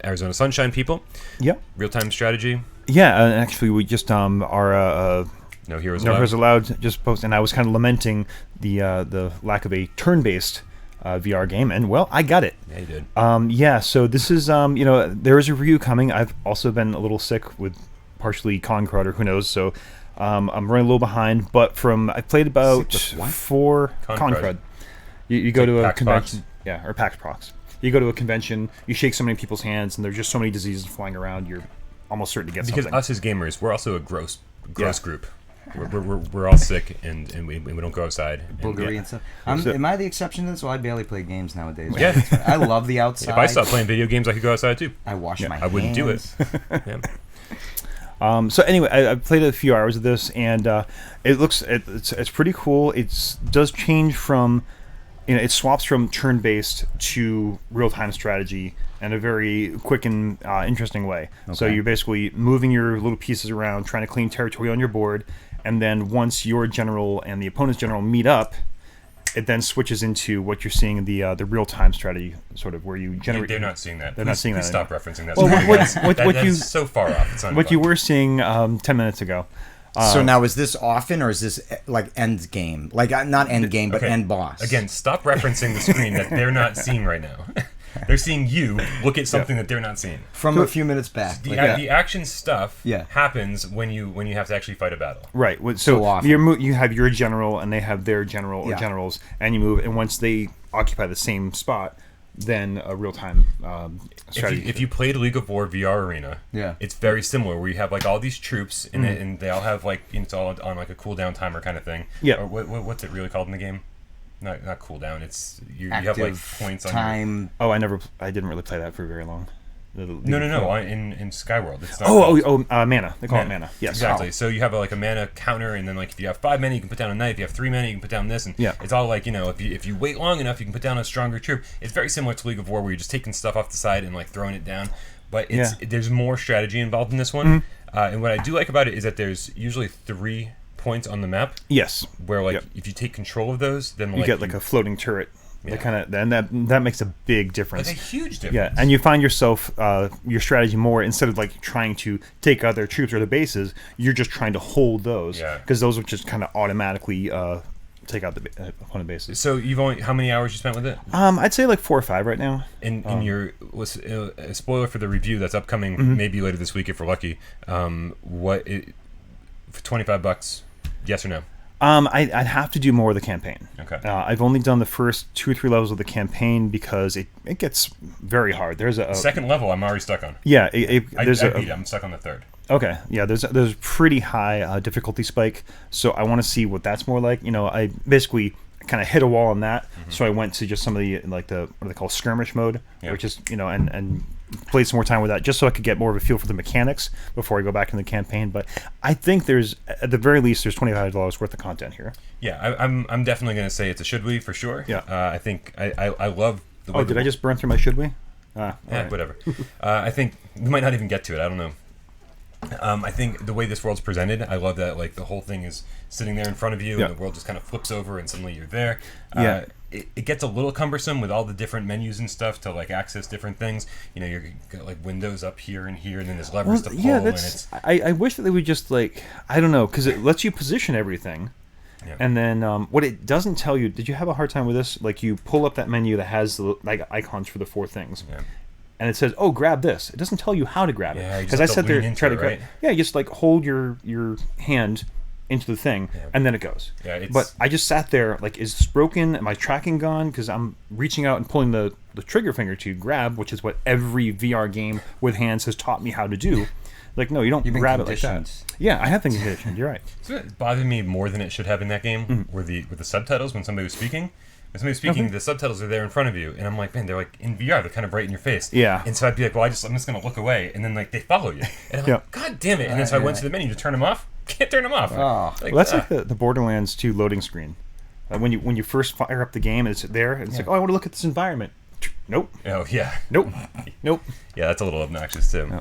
Arizona Sunshine people. Yep. Real-time strategy. Yeah, and actually we just our No Heroes Allowed just posted, and I was kind of lamenting the lack of a turn-based VR game, and well, I got it. Yeah, you did. Yeah, so this is there is a review coming. I've also been a little sick with partially con crud or who knows, so I'm running a little behind. But I played about 4 con crud. You go to a convention, or PAX Prox. You go to a convention, you shake so many people's hands, and there's just so many diseases flying around. You're almost certain to get something. Because us as gamers, we're also a gross group. we're all sick and we don't go outside. Bulgari and stuff. Am I the exception to this? Well, I barely play games nowadays. Right? Yeah. I love the outside. If I stopped playing video games, I could go outside too. I wash my hands. I wouldn't do it. Yeah. So anyway, I played a few hours of this, and it's pretty cool. It does change from, it swaps from turn-based to real-time strategy in a very quick and interesting way. Okay. So you're basically moving your little pieces around, trying to claim territory on your board, and then once your general and the opponent's general meet up, it then switches into what you're seeing in the real-time strategy, sort of where you generate. They're not seeing that. They're not seeing that. Stop referencing that. Well, that's so far off. It's what you were seeing 10 minutes ago. So now, is this often, or is this like end game? Like not end game, but end boss. Again, stop referencing the screen that they're not seeing right now. They're seeing you look at something that they're not seeing. From a few minutes back. The action stuff happens when you have to actually fight a battle. Right. So you have your general, and they have their general or generals, and you move, and once they occupy the same spot, then a real-time strategy. If you played League of War VR Arena, it's very similar, where you have like all these troops, and they all have like, it's all on like a cooldown timer kind of thing. Yeah. Or what's it really called in the game? Not cooldown. It's you have like points on time. I didn't really play that for very long. No. In Skyworld, it's not. Mana. They call it mana. Yes, exactly. So you have like a mana counter, and then like if you have 5 mana, you can put down a knight. If you have 3 mana, you can put down this, and it's all like, if you wait long enough, you can put down a stronger troop. It's very similar to League of War, where you're just taking stuff off the side and like throwing it down. But there's more strategy involved in this one. Mm-hmm. And what I do like about it is that there's usually 3 points on the map. Yes. Where like if you take control of those, then you get like a floating turret. Yeah. And that makes a big difference. Like a huge difference. Yeah, and you find yourself your strategy more, instead of like trying to take other troops or the bases, you're just trying to hold those, because those will just kind of automatically take out the opponent bases. So how many hours you spent with it? I'd say like 4 or 5 right now. And your a spoiler for the review that's upcoming, maybe later this week if we're lucky. For $25, yes or no? I'd have to do more of the campaign. Okay. I've only done the first 2 or 3 levels of the campaign because it gets very hard. There's a second level I'm already stuck on. Yeah, I'm stuck on the third. Okay, yeah, there's a pretty high difficulty spike, so I want to see what that's more like. I basically kind of hit a wall on that, so I went to just some of the what they call skirmish mode, which is and played some more time with that, just so I could get more of a feel for the mechanics before I go back into the campaign. But I think there's, at the very least, there's $25 worth of content here. Yeah, I'm definitely going to say it's a should we for sure. Yeah. I think I love the way. Oh, did I just burn through my should we? Whatever. I think we might not even get to it. I don't know. I think the way this world's presented, I love that like the whole thing is sitting there in front of you, and the world just kind of flips over, and suddenly you're there. It gets a little cumbersome with all the different menus and stuff to like access different things. You're got like windows up here and here, and then there's levers to pull. Yeah, I wish that they would just like, I don't know, because it lets you position everything. Yeah. And then what it doesn't tell you, did you have a hard time with this? Like you pull up that menu that has the like icons for the 4 things. Yeah. And it says, "Oh, grab this." It doesn't tell you how to grab it, because I sat there and tried to grab. Yeah, you just like hold your hand into the thing, and then it goes. Yeah, but I just sat there like, is this broken? Am I tracking gone? Because I'm reaching out and pulling the trigger finger to grab, which is what every VR game with hands has taught me how to do. Like, no, you don't grab it like that. Yeah, I have been conditioned. You're right. So it bothered me more than it should have in that game were the subtitles when somebody was speaking. When somebody's speaking, the subtitles are there in front of you, and I'm like, man, they're like in VR, they're kind of right in your face. Yeah. And so I'd be like, well, I'm just going to look away, and then like they follow you, and I'm like, God damn it! And then so I went to the menu to turn them off. Can't turn them off. Like, well, that's like the Borderlands 2 loading screen. When you first fire up the game, and it's there, and it's like, oh, I want to look at this environment. Nope. Oh yeah. Nope. Nope. Yeah, that's a little obnoxious too. Yeah.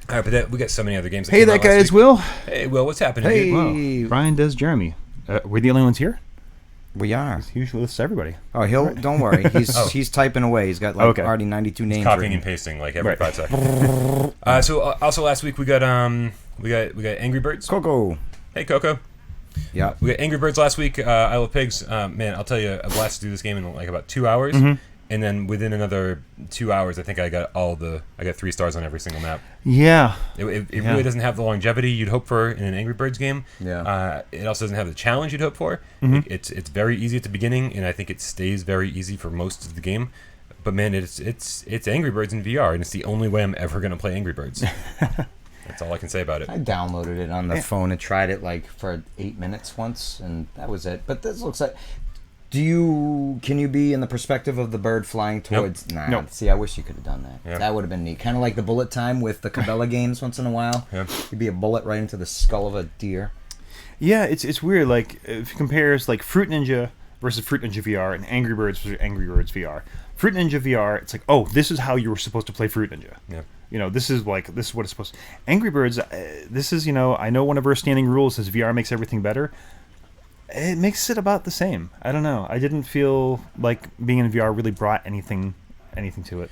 All right, but we got so many other games. Hey, that guy is Will. Hey, Will, what's happening? Hey, wow. Brian does Jeremy. We're the only ones here. We are. He usually lists everybody. Oh, don't worry. He's typing away. He's got like already 92 names. Copying and pasting like every 5 seconds. So also last week we got Angry Birds. Coco. Hey, Coco. Yeah. We got Angry Birds last week. I Love Pigs. Man, I'll tell you, I blasted through this game in like about 2 hours. And then within another 2 hours, I think I got 3 stars on every single map. Yeah. It really doesn't have the longevity you'd hope for in an Angry Birds game. Yeah. It also doesn't have the challenge you'd hope for. It's very easy at the beginning, and I think it stays very easy for most of the game. But man, it's Angry Birds in VR, and it's the only way I'm ever going to play Angry Birds. That's all I can say about it. I downloaded it on the phone and tried it like for 8 minutes once, and that was it. But this looks like. Can you be in the perspective of the bird flying towards? Nope. Nah. Nope. See, I wish you could have done that. Yeah. That would have been neat. Kind of like the bullet time with the Cabela games once in a while. Yeah. You'd be a bullet right into the skull of a deer. Yeah, it's weird. Like if you compares like Fruit Ninja versus Fruit Ninja VR and Angry Birds versus Angry Birds VR. Fruit Ninja VR, it's like, oh, this is how you were supposed to play Fruit Ninja. Yeah. This is what it's supposed to. Angry Birds, this is, I know one of our standing rules is VR makes everything better. It makes it about the same. I don't know. I didn't feel like being in VR really brought anything to it.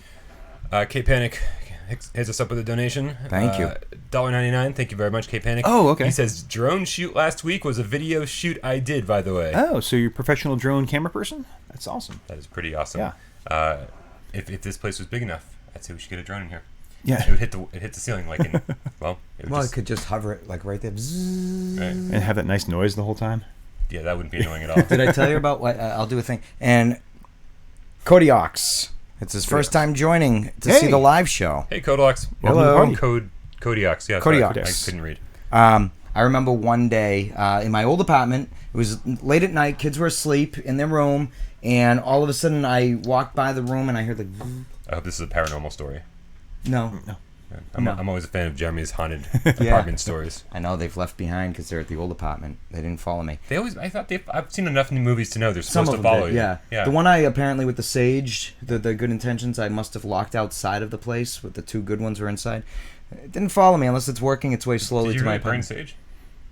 K-Panic hits us up with a donation. Thank you. $1.99. Thank you very much, K-Panic. Oh, okay. He says, drone shoot last week was a video shoot I did, by the way. Oh, so you're a professional drone camera person? That's awesome. That is pretty awesome. Yeah. If this place was big enough, I'd say we should get a drone in here. Yeah. It would hit the ceiling like in, It could just hover it like right there. Bzzz. Right. And have that nice noise the whole time? Yeah, that wouldn't be annoying at all. Did I tell you about what? I'll do a thing. And Cody Ox. It's his first time joining to see the live show. Hey, Codeox. Hello. Codeox. Yeah, Codeox. sorry, I couldn't read. I remember one day in my old apartment, it was late at night, kids were asleep in their room, and all of a sudden I walked by the room and I heard I hope this is a paranormal story. No. I'm always a fan of Jeremy's haunted apartment stories. I know they've left behind because they're at the old apartment. They didn't follow me. I've seen enough new movies to know they're Some supposed of to them follow did, you. yeah. The one I apparently with the sage, the good intentions, I must have locked outside of the place, with the two good ones were inside. It didn't follow me unless it's working its way slowly Did you to my really burn apartment. sage?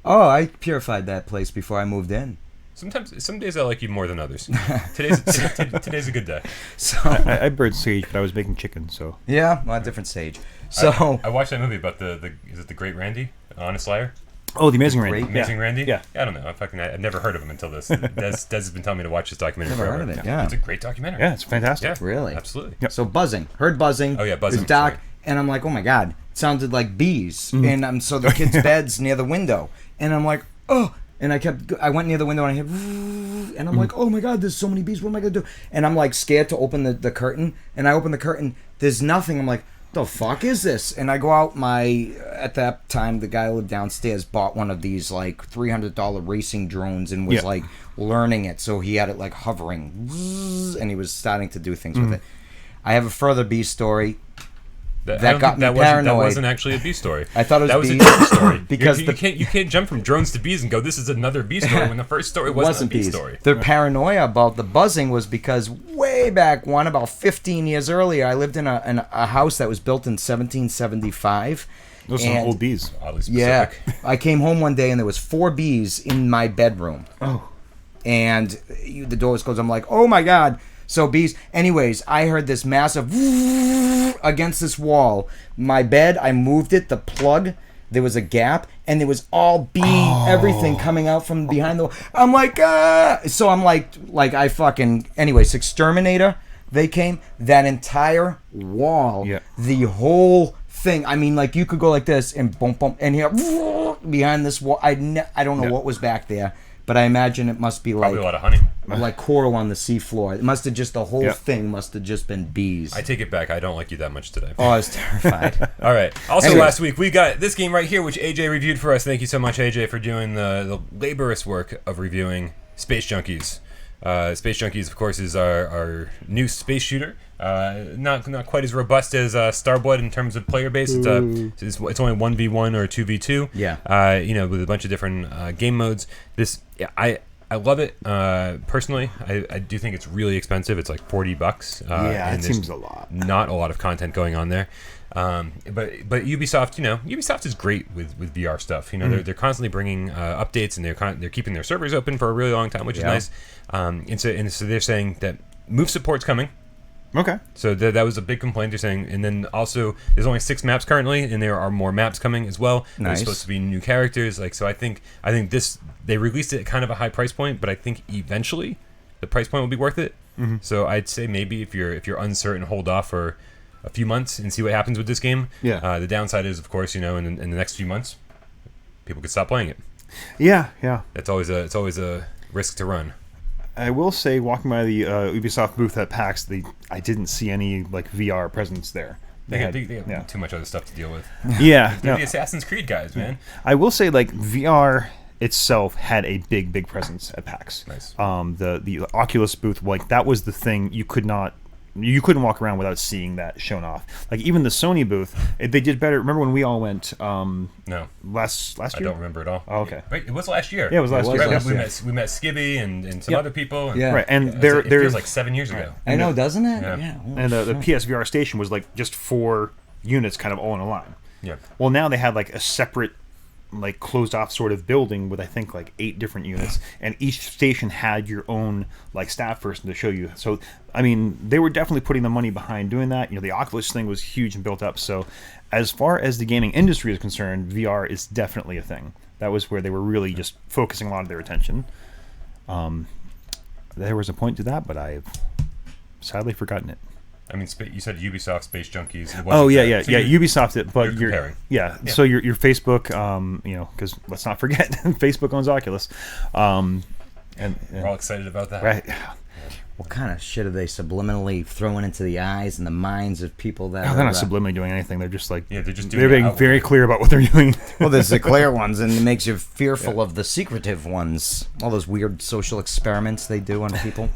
Oh, I purified that place before I moved in. Some days I like you more than others. Today's a good day. So I burned sage, but I was making chicken, so. yeah, well, different sage. So I watched that movie about the is it the Great Randy, Honest Liar? Oh, the Amazing Randy. Great- Amazing Randy? Yeah. I don't know. I've never heard of him until this. Des has been telling me to watch this documentary Never forever. heard of it, yeah. It's a great documentary. Yeah, it's fantastic. Yeah, Really? Absolutely. Yep. So buzzing. Heard buzzing. Oh, yeah, buzzing, It was dark, sorry. and I'm like, oh my god, it sounded like bees. And so the kids' bed's near the window, and I'm like, oh. And I went near the window and I heard, and I'm like, oh my god, there's so many bees. What am I gonna do? And I'm like scared to open the curtain, and I open the curtain. There's nothing. I'm like, the fuck is this? And I go out. At that time, the guy who lived downstairs bought one of these like $300 racing drones and was like learning it. So he had it like hovering, and he was starting to do things with it. I have a further bee story. That got me paranoid. That wasn't actually a bee story. I thought it was a bees. different story. Because you can't jump from drones to bees and go, this is another bee story when the first story wasn't a bee bees. story. The paranoia about the buzzing was because way back when, about 15 years earlier, I lived in a house that was built in 1775. Those are some old bees. Oddly Yeah, specific. I came home one day and there was 4 bees in my bedroom. Oh. And the door was closed. I'm like, oh my god. So bees. Anyways, I heard this massive against this wall. My bed, I moved it. The plug, there was a gap, and there was all bee everything coming out from behind the wall. I'm like, ah. So I'm like I fucking. Anyways, exterminator. They came. That entire wall, the whole thing. I mean, like you could go like this and boom, boom, and here behind this wall. I don't know what was back there. But I imagine it must be Probably a lot of honey. like coral on the seafloor. It must have just the whole thing must have just been bees. I take it back. I don't like you that much today. Oh, I was terrified. All right. Also, Anyways. last week we got this game right here, which AJ reviewed for us. Thank you so much, AJ, for doing the laborious work of reviewing Space Junkies. Space Junkies, of course, is our new space shooter. Not quite as robust as Starblood in terms of player base. It's only 1v1 or 2v2. Yeah. With a bunch of different game modes. I love it. Personally, I do think it's really expensive. It's like $40. It seems a lot. Not a lot of content going on there. But Ubisoft, Ubisoft is great with VR stuff. They're constantly bringing updates, and they're keeping their servers open for a really long time, which is nice. And so they're saying that move support's coming. Okay. So that was a big complaint they're saying, and then also there's only 6 maps currently, and there are more maps coming as well. Nice. There's supposed to be new characters, so I think this they released it at kind of a high price point, but I think eventually the price point will be worth it. Mm-hmm. So I'd say maybe if you're uncertain, hold off for a few months and see what happens with this game. Yeah. The downside is, of course, in the next few months, people could stop playing it. Yeah. It's always a risk to run. I will say, walking by the Ubisoft booth at PAX, I didn't see any VR presence there. They have too much other stuff to deal with. Yeah, They're the Assassin's Creed guys, man. I will say, like, VR itself had a big presence at PAX. Nice. The Oculus booth, like, that was the thing you couldn't walk around without seeing that shown off. Like, even the Sony booth, they did better. Remember when we all went? No. Last year. I don't remember at all. Oh, okay. Wait, it was last year. Yeah, it was last year. Right, last we year. met Skibby and some Yeah. other people. And, Yeah. Right, and it there feels like 7 years ago. I know, doesn't it? Yeah. and the PSVR station was like just 4 units, kind of all in a line. Yeah. Well, now they had like a separate, like, closed off sort of building with, I think, like 8 different units, and each station had your own, like, staff person to show you. So, I mean, they were definitely putting the money behind doing that. You know, the Oculus thing was huge and built up. So, as far as the gaming industry is concerned, VR is definitely a thing. That was where they were really just focusing a lot of their attention. There was a point to that, but I've sadly forgotten it. I mean, you said Ubisoft Space Junkies. It wasn't Oh yeah, that. yeah, So yeah. you're- Ubisoft it, but you're comparing. yeah. Yeah. So your Facebook, you know, because let's not forget, Facebook owns Oculus, and We're all excited about that. right. What kind of shit are they subliminally throwing into the eyes and the minds of people that No, are... they're not subliminally doing anything. They're just like Yeah, they're just doing they're it being outwardly. very clear about what they're doing. Well, there's the clear ones, and it makes you fearful of the secretive ones. All those weird social experiments they do on people.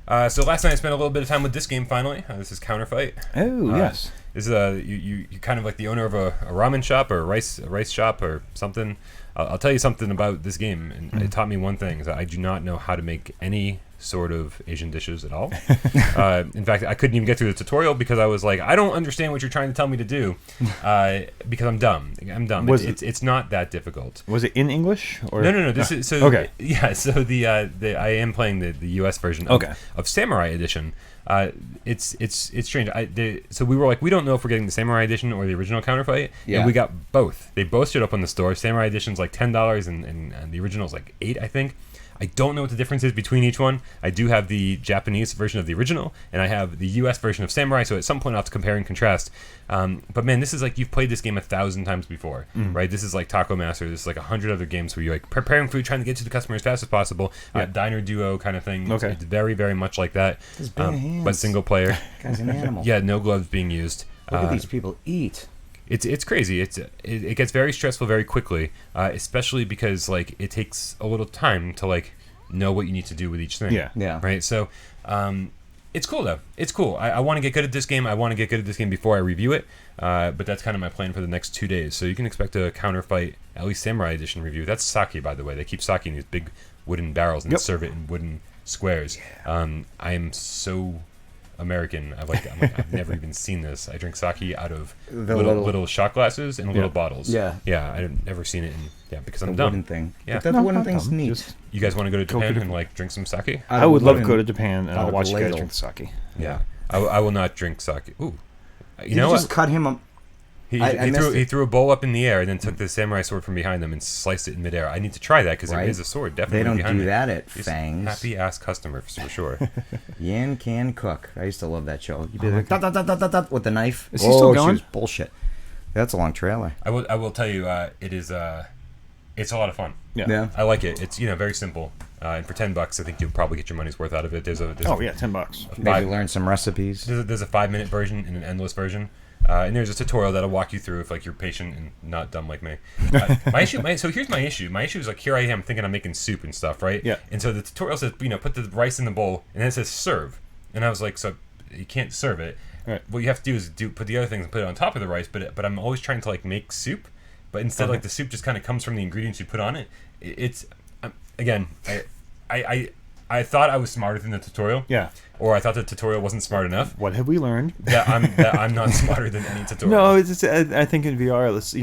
So last night I spent a little bit of time with this game finally. This is Counterfight. Oh yes. This is you kind of like the owner of a ramen shop or a rice shop or something. I'll tell you something about this game, and it taught me one thing: is that I do not know how to make any sort of Asian dishes at all. In fact, I couldn't even get through the tutorial because I was like, I don't understand what you're trying to tell me to do, because I'm dumb. I'm dumb. It's not that difficult. Was it in English or No. This is so. Okay. Yeah. So the I am playing the US version of Samurai Edition. It's strange. So we were like, we don't know if we're getting the Samurai Edition or the original Counterfight. Yeah. And we got both. They both showed up on the store. Samurai Edition's like $10 and the original's like $8, I think. I don't know what the difference is between each one. I do have the Japanese version of the original, and I have the US version of Samurai, so at some point I'll have to compare and contrast. But man, this is like, you've played this game 1,000 times before, right? This is like Taco Master. This is like 100 other games where you're like preparing food, trying to get to the customer as fast as possible. Diner Duo kind of thing. Okay. It's very, very much like that, His bare hands. but single player. Guy's an animal. Yeah, no gloves being used. Look at these people eat. It's crazy. It gets very stressful very quickly, especially because like it takes a little time to like know what you need to do with each thing. Yeah. Right. So, it's cool though. It's cool. I want to get good at this game. I want to get good at this game before I review it. But that's kind of my plan for the next 2 days. So you can expect a Counterfight, at least Samurai Edition review. That's sake, by the way. They keep sake in these big wooden barrels and serve it in wooden squares. I am so American. I've never even seen this. I drink sake out of The little shot glasses and little bottles. Yeah. Yeah, I've never seen it because I'm The dumb. wooden thing. Yeah. But that No, wooden not thing's dumb. neat. Just- You guys want to go to Go Japan to- and like drink some sake? I would love to go to wooden- Japan and out I'll of watch you guys ladle. drink sake. Yeah. I will not drink sake. Ooh. You Did know you just what? cut him up? He missed he it. threw a bowl up in the air and then took the samurai sword from behind them and sliced it in midair. I need to try that because there Right. is a sword definitely They don't behind do me. that at He's Fangs. Happy ass customer for sure. Yan can cook. I used to love that show. You'd be like, dot, dot, dot, dot, dot, dot, with the knife. Is he still She going? was bullshit. That's a long trailer. I will tell you, it is it's a lot of fun. Yeah. I like it. It's very simple. And for $10, I think you'll probably get your money's worth out of it. There's Oh yeah, $10. Maybe learn some recipes. There's a 5-minute version and an endless version. And there's a tutorial that'll walk you through if like you're patient and not dumb like me. So here's my issue. My issue is like here I am thinking I'm making soup and stuff, right? Yeah. And so the tutorial says put the rice in the bowl, and then it says serve, and I was like, so you can't serve it. Right. What you have to do is put the other things and put it on top of the rice, but I'm always trying to like make soup, but instead like the soup just kind of comes from the ingredients you put on it. It's again I thought I was smarter than the tutorial. Yeah. Or I thought the tutorial wasn't smart enough. What have we learned? that I'm not smarter than any tutorial. No, it's I think in VR, let's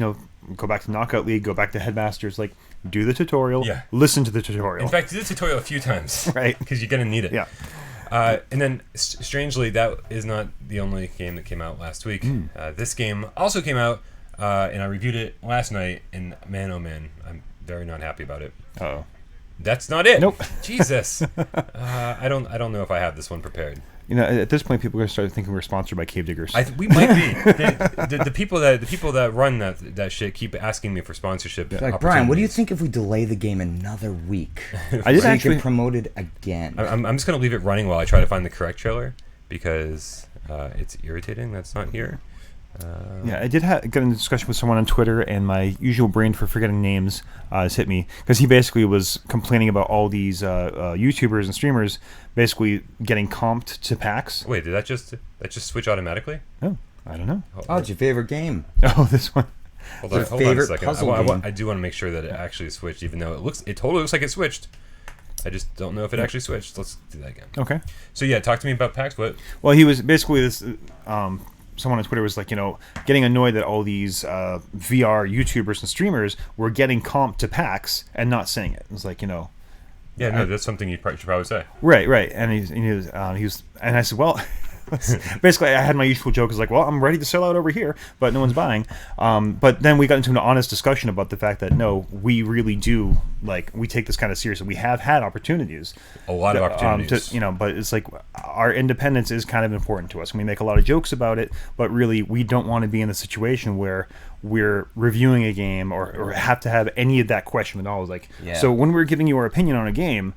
go back to Knockout League, go back to Headmasters, like do the tutorial, listen to the tutorial. In fact, do the tutorial a few times, Right. Because you're gonna need it. Yeah. And then, strangely, that is not the only game that came out last week. This game also came out, and I reviewed it last night. And man, oh man, I'm very not happy about it. Oh. That's not it. Nope. Jesus. I don't know if I have this one prepared. At this point, people are going to start thinking we're sponsored by Cave Diggers. We might be. The people that run that shit keep asking me for sponsorship. Like, Brian, what do you think if we delay the game another week? I did so actually you can promote it again. I'm just gonna leave it running while I try to find the correct trailer because it's irritating that's not here. Yeah, I did get in a discussion with someone on Twitter, and my usual brain for forgetting names has hit me, because he basically was complaining about all these YouTubers and streamers basically getting comped to packs. Wait, did that just switch automatically? Oh, I don't know. Oh, it's your favorite game. Oh, this one. Hold on a favorite second. puzzle game. I do want to make sure that it actually switched, even though it totally looks like it switched. I just don't know if it actually switched. Let's do that again. Okay. So yeah, talk to me about PAX. What? Well, he was basically this. Someone on Twitter was like, getting annoyed that all these VR YouTubers and streamers were getting comped to PAX and not saying it. It was like, Yeah, no, that's something you should probably say. Right. And he was, and I said, well, basically, I had my usual joke. Is like, well, I'm ready to sell out over here, but no one's buying. But then we got into an honest discussion about the fact that no, we really do we take this kind of seriously. We have had opportunities, A lot of opportunities. but it's like our independence is kind of important to us. We make a lot of jokes about it, but really, we don't want to be in a situation where we're reviewing a game or have to have any of that question at all. So when we're giving you our opinion on a game,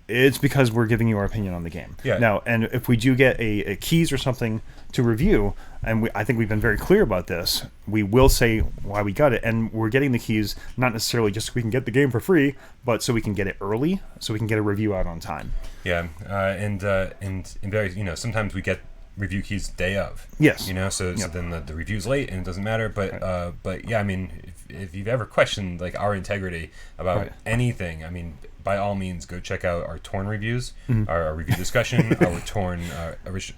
it's because we're giving you our opinion on the game. Yeah. Now, and if we do get a keys or something to review, and I think we've been very clear about this, we will say why we got it. And we're getting the keys not necessarily just so we can get the game for free, but so we can get it early, so we can get a review out on time. Yeah, and very, sometimes we get review keys day of. Yes. So then the review's late and it doesn't matter. But yeah, I mean, if you've ever questioned our integrity about anything, I mean, by all means, go check out our Torn reviews, our review discussion, our Torn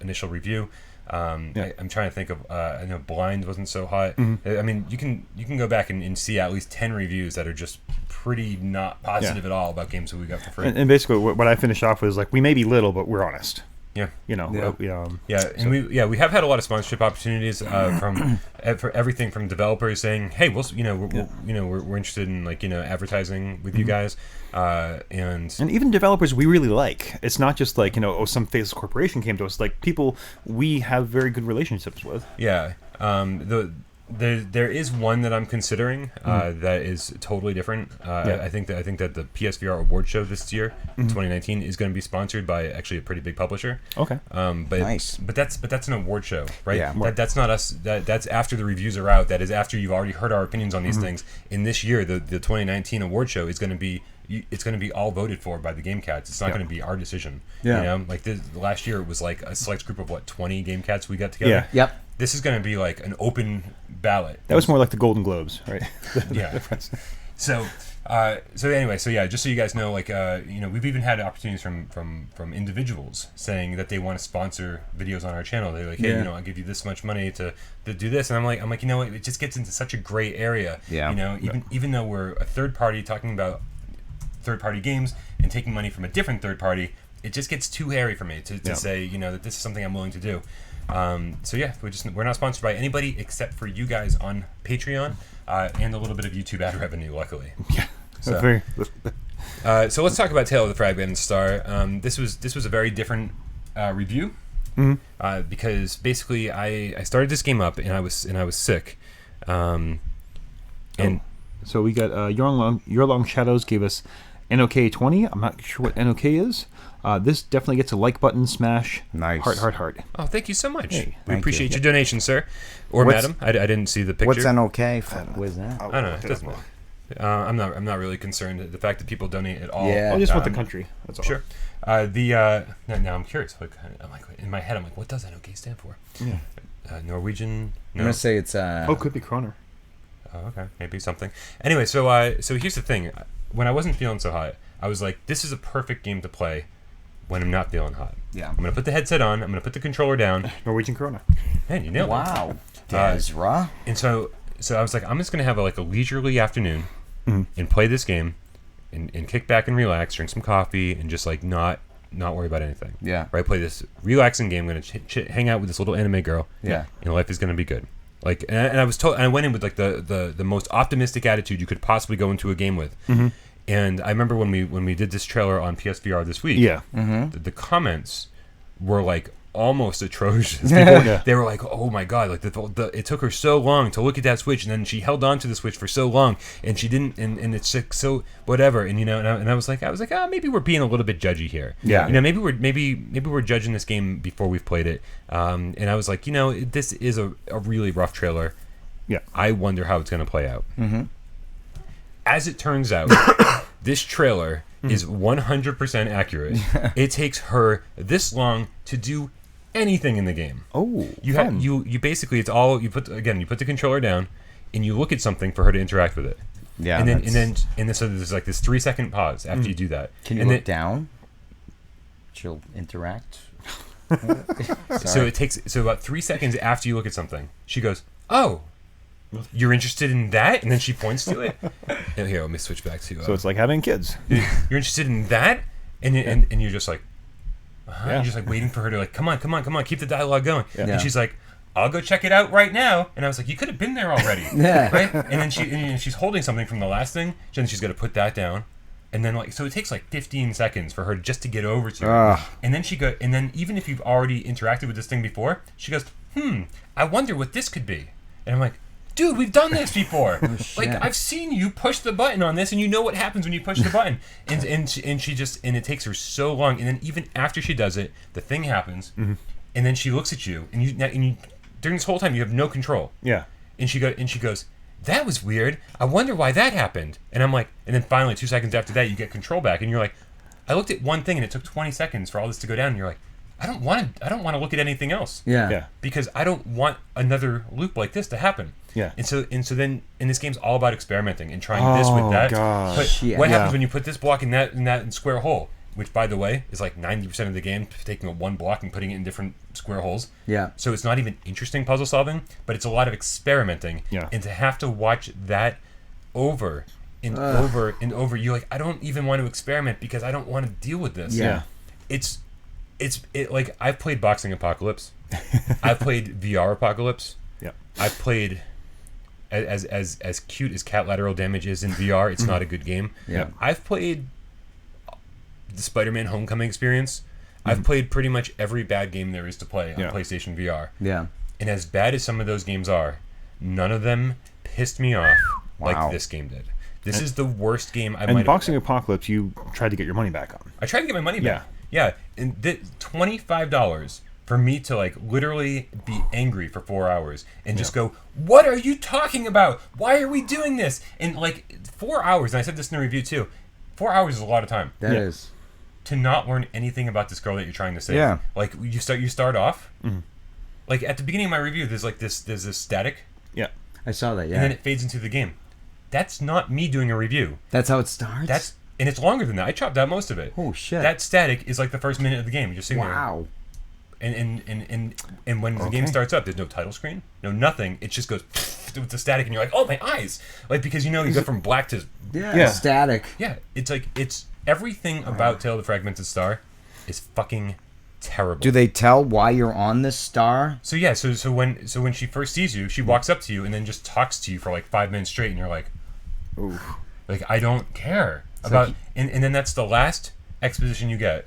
initial review. I'm trying to think of. I know Blind wasn't so hot. I mean, you can go back and see at least 10 reviews that are just pretty not positive at all about games that we got for free. And basically, what I finished off with is we may be little, but we're honest. Yeah. We have had a lot of sponsorship opportunities for everything from developers saying, "Hey, we're interested in advertising with you guys," and even developers we really like. It's not just some faceless corporation came to us. People we have very good relationships with. Yeah. There is one that I'm considering that is totally different. I think that the PSVR award show this year, 2019, is going to be sponsored by actually a pretty big publisher. Okay. Nice. But that's an award show, right? Yeah. That's not us. That's after the reviews are out. That is after you've already heard our opinions on these things. In this year, the 2019 award show is going to be. It's going to be all voted for by the Game Cats. It's not going to be our decision. Yeah. Last year, it was a select group of 20 Game Cats we got together. Yeah. Yep. This is going to be an open ballot. That was more like the Golden Globes, right? Yeah. So anyway, just so you guys know, we've even had opportunities from individuals saying that they want to sponsor videos on our channel. They're like, hey, I'll give you this much money to do this, and I'm like, it just gets into such a gray area. Yeah. Even though we're a third party talking about third party games and taking money from a different third party, it just gets too hairy for me to say, that this is something I'm willing to do. We're not sponsored by anybody except for you guys on Patreon and a little bit of YouTube ad revenue, luckily. Yeah. So let's talk about Tale of the Fragmented Star. This was a very different review because basically I started this game up and I was sick. So we got Your Long Shadows gave us NOK 20. I'm not sure what NOK is. This definitely gets a like button smash. Nice. Heart. Oh, thank you so much. Hey, we appreciate your donation, sir. Or madam. I didn't see the picture. What's NOK? What is that? I don't know. It doesn't matter. I'm not really concerned. The fact that people donate at all. Yeah. I just want the country. That's all. Sure. Now I'm curious. I'm in my head. I'm like, what does NOK stand for? Yeah. Norwegian. No. I'm gonna say it's could be kroner. Oh, okay, maybe something. Anyway, so here's the thing. When I wasn't feeling so hot, I was like, this is a perfect game to play when I'm not feeling hot. Yeah. I'm gonna put the headset on. I'm gonna put the controller down. Norwegian krona. Man, you nailed it. Wow. Desra. And so I was like, I'm just gonna have a leisurely afternoon and play this game and kick back and relax, drink some coffee, and just not worry about anything. Yeah. Right. Play this relaxing game. I'm gonna hang out with this little anime girl. Yeah. And life is gonna be good. And I was told, and I went in with the most optimistic attitude you could possibly go into a game with. Mm-hmm. And I remember when we did this trailer on PSVR this week. Yeah. Mm-hmm. The comments were almost atrocious. People, Yeah. They were like, "Oh my god!" Like it took her so long to look at that Switch, and then she held on to the Switch for so long, and she didn't, and it's like, so whatever. And and I was like, maybe we're being a little bit judgy here. Yeah. Maybe we're judging this game before we've played it. And I was like, this is a really rough trailer. Yeah. I wonder how it's going to play out. Mm-hmm. As it turns out, this trailer is 100% accurate. It takes her this long to do anything in the game. Oh, you basically, it's all you put the controller down and you look at something for her to interact with it. Yeah. And then so there's like this 3-second pause after you do that. Can you look down? She'll interact. So it takes about 3 seconds after you look at something, she goes, "Oh, you're interested in that?" And then she points to it. And here, let me switch back to. So it's like having kids. You're interested in that, and you're just like, Yeah. you're just like waiting for her to like, come on, keep the dialogue going. Yeah. And she's like, "I'll go check it out right now." And I was like, "You could have been there already." Yeah. Right. And then she's holding something from the last thing. Then she's got to put that down. And then so it takes like 15 seconds for her just to get over to it. And then even if you've already interacted with this thing before, she goes, "I wonder what this could be." And I'm like, "Dude, we've done this before. Like I've seen you push the button on this, and you know what happens when you push the button." And it takes her so long. And then even after she does it, the thing happens, and then she looks at you, and you during this whole time you have no control. Yeah. And she goes, "That was weird. I wonder why that happened." And I'm like, and then finally 2 seconds after that, you get control back, and you're like, "I looked at one thing, and it took 20 seconds for all this to go down." And you're like, I don't want to look at anything else. Yeah. Because I don't want another loop like this to happen. Yeah. And so then, and this game's all about experimenting and trying this with that. Gosh. What happens when you put this block in that square hole? Which, by the way, is like 90% of the game, taking one block and putting it in different square holes. Yeah. So it's not even interesting puzzle solving, but it's a lot of experimenting. Yeah. And to have to watch that over and over and over, you're like, I don't even want to experiment because I don't want to deal with this. Yeah. It's like I've played Boxing Apocalypse. I've played VR Apocalypse. Yeah. I've played as cute as cat lateral damage is in VR, it's not a good game. Yeah. I've played the Spider-Man Homecoming experience. I've played pretty much every bad game there is to play on PlayStation VR. Yeah. And as bad as some of those games are, none of them pissed me off like this game did. This is the worst game I might have. And Boxing Apocalypse, you tried to get your money back on. I tried to get my money back. Yeah. And $25 for me to like literally be angry for 4 hours and just go, "What are you talking about? Why are we doing this?" And like 4 hours, and I said this in the review too, 4 hours is a lot of time. That is. To not learn anything about this girl that you're trying to save. Yeah. Like you start off, like at the beginning of my review, there's this static, Yeah. I saw that. Yeah. and then it fades into the game. That's not me doing a review. That's how it starts. And it's longer than that. I chopped out most of it. Oh shit. That static is like the first minute of the game. You're just sitting there. wow. And when the game starts up, there's no title screen, no nothing. It just goes with the static, and you're like, "Oh, my eyes!" Like because you go from black to Yeah. Static. yeah. It's like everything about Tale of the Fragmented Star is fucking terrible. Do they tell why you're on this star? So yeah, so when she first sees you, she walks up to you and then just talks to you for like 5 minutes straight, and you're like, Ooh. like I don't care about, and then that's the last exposition you get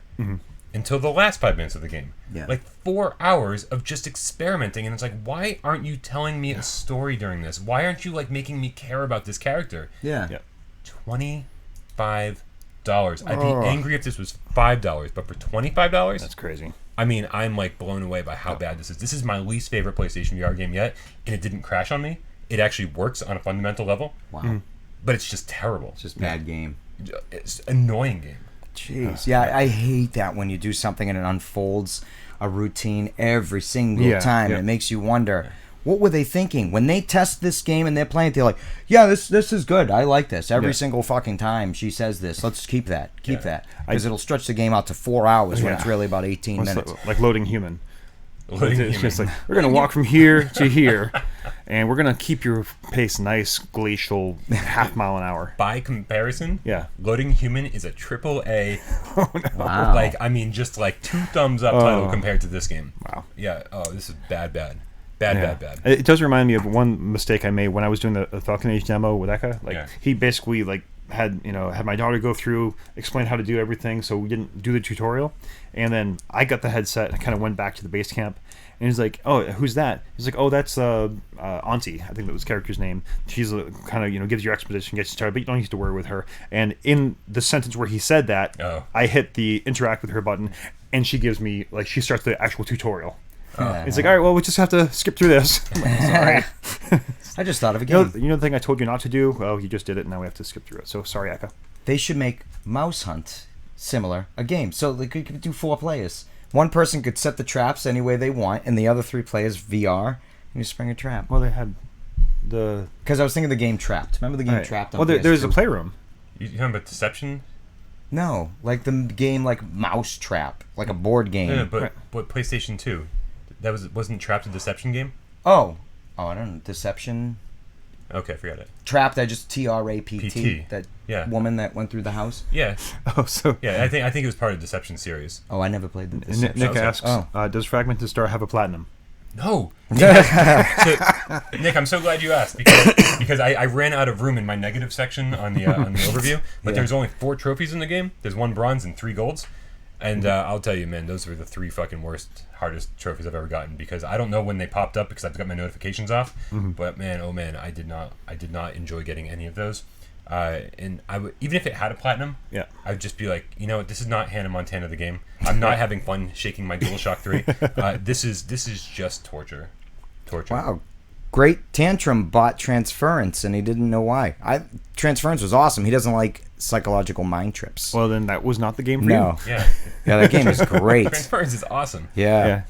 until the last 5 minutes of the game. Yeah. Like 4 hours of just experimenting, and it's like, why aren't you telling me a story during this? Why aren't you like making me care about this character? Yeah. Yeah. $25. I'd be angry if this was $5, but for $25, That's crazy. I mean, I'm like blown away by how bad this is. This is my least favorite PlayStation VR game yet, and it didn't crash on me. It actually works on a fundamental level. Wow. But it's just terrible. It's just bad game. It's an annoying game. Jeez. Yeah, I hate that when you do something and it unfolds a routine every single time. Yeah. It makes you wonder, what were they thinking? When they test this game and they're playing it, they're like, yeah, this is good. I like this. Every single fucking time she says this, let's keep that. Keep that. Because it'll stretch the game out to 4 hours when it's really about 18 minutes. Like loading human. Loading It's human. just like, we're going to walk from here to here, and we're going to keep your pace nice, glacial, half mile an hour. By comparison, Yeah. Loading Human is a AAA, Wow. like, I mean, just like 2 thumbs up title compared to this game. Wow. Yeah, this is bad. Yeah. It does remind me of one mistake I made when I was doing the Falcon Age demo with Eka. Like he basically like had my daughter go through, explain how to do everything, so we didn't do the tutorial. And then I got the headset and I kind of went back to the base camp. And he's like, "Oh, who's that?" He's like, "Oh, that's Auntie. I think that was the character's name. She's kind of gives you exposition, gets you started, but you don't need to worry with her." And in the sentence where he said that, I hit the interact with her button, and she gives me she starts the actual tutorial. It's like, all right, well, we just have to skip through this. Sorry. I just thought of a game. You know the thing I told you not to do? Well, you just did it, and now we have to skip through it. So sorry, Aka. They should make Mouse Hunt similar, a game. So they could do 4 players. One person could set the traps any way they want, and the other 3 players VR, and you spring a trap. Well, they had the... Because I was thinking of the game Trapped. Remember the game Trapped on PS2? There's a playroom. You talking about Deception? No, like the game Mouse Trap, like a board game. No, but PlayStation 2. Wasn't Trapped a Deception game? Oh, I don't know. Deception. Okay, forget it. Trapped. I just TRAPT. PT. That woman that went through the house. Yeah. Oh, so yeah. I think it was part of Deception series. Oh, I never played the Deception. Nick asks, does Fragmented Star have a platinum? No. Nick, I'm so glad you asked because I ran out of room in my negative section on the overview. But there's only 4 trophies in the game. There's 1 bronze and 3 golds. And I'll tell you, man, those were the 3 fucking worst, hardest trophies I've ever gotten because I don't know when they popped up because I've got my notifications off. But man, oh man, I did not enjoy getting any of those. And even if it had a platinum, I would just be like, you know what, this is not Hannah Montana the game. I'm not having fun shaking my DualShock 3. This is just torture. Wow. Great Tantrum bought Transference, and he didn't know why. Transference was awesome. He doesn't like psychological mind trips. Well, then that was not the game for you. No. Yeah, that game is great. Transference is awesome. Yeah.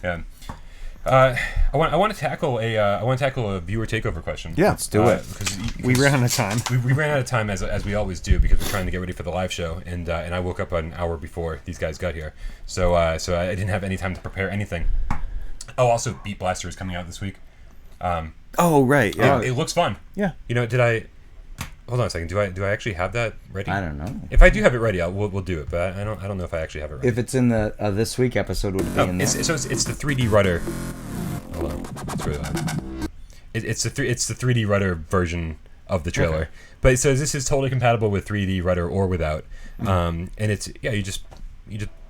I want to tackle a viewer takeover question. Yeah, let's do it. Because we ran out of time. We ran out of time as we always do because we're trying to get ready for the live show, and I woke up an hour before these guys got here, so I didn't have any time to prepare anything. Oh, also, Beat Blaster is coming out this week. Oh right, yeah. It looks fun. Yeah. Did I? Hold on a second. Do I actually have that ready? I don't know. If I do have it ready, we'll do it. But I don't know if I actually have it ready. If it's in the this week episode, would be in there. It's the 3D rudder. Hold on, it's really loud. It's the 3D rudder version of the trailer. Okay. But so this is totally compatible with 3D rudder or without. And it's you just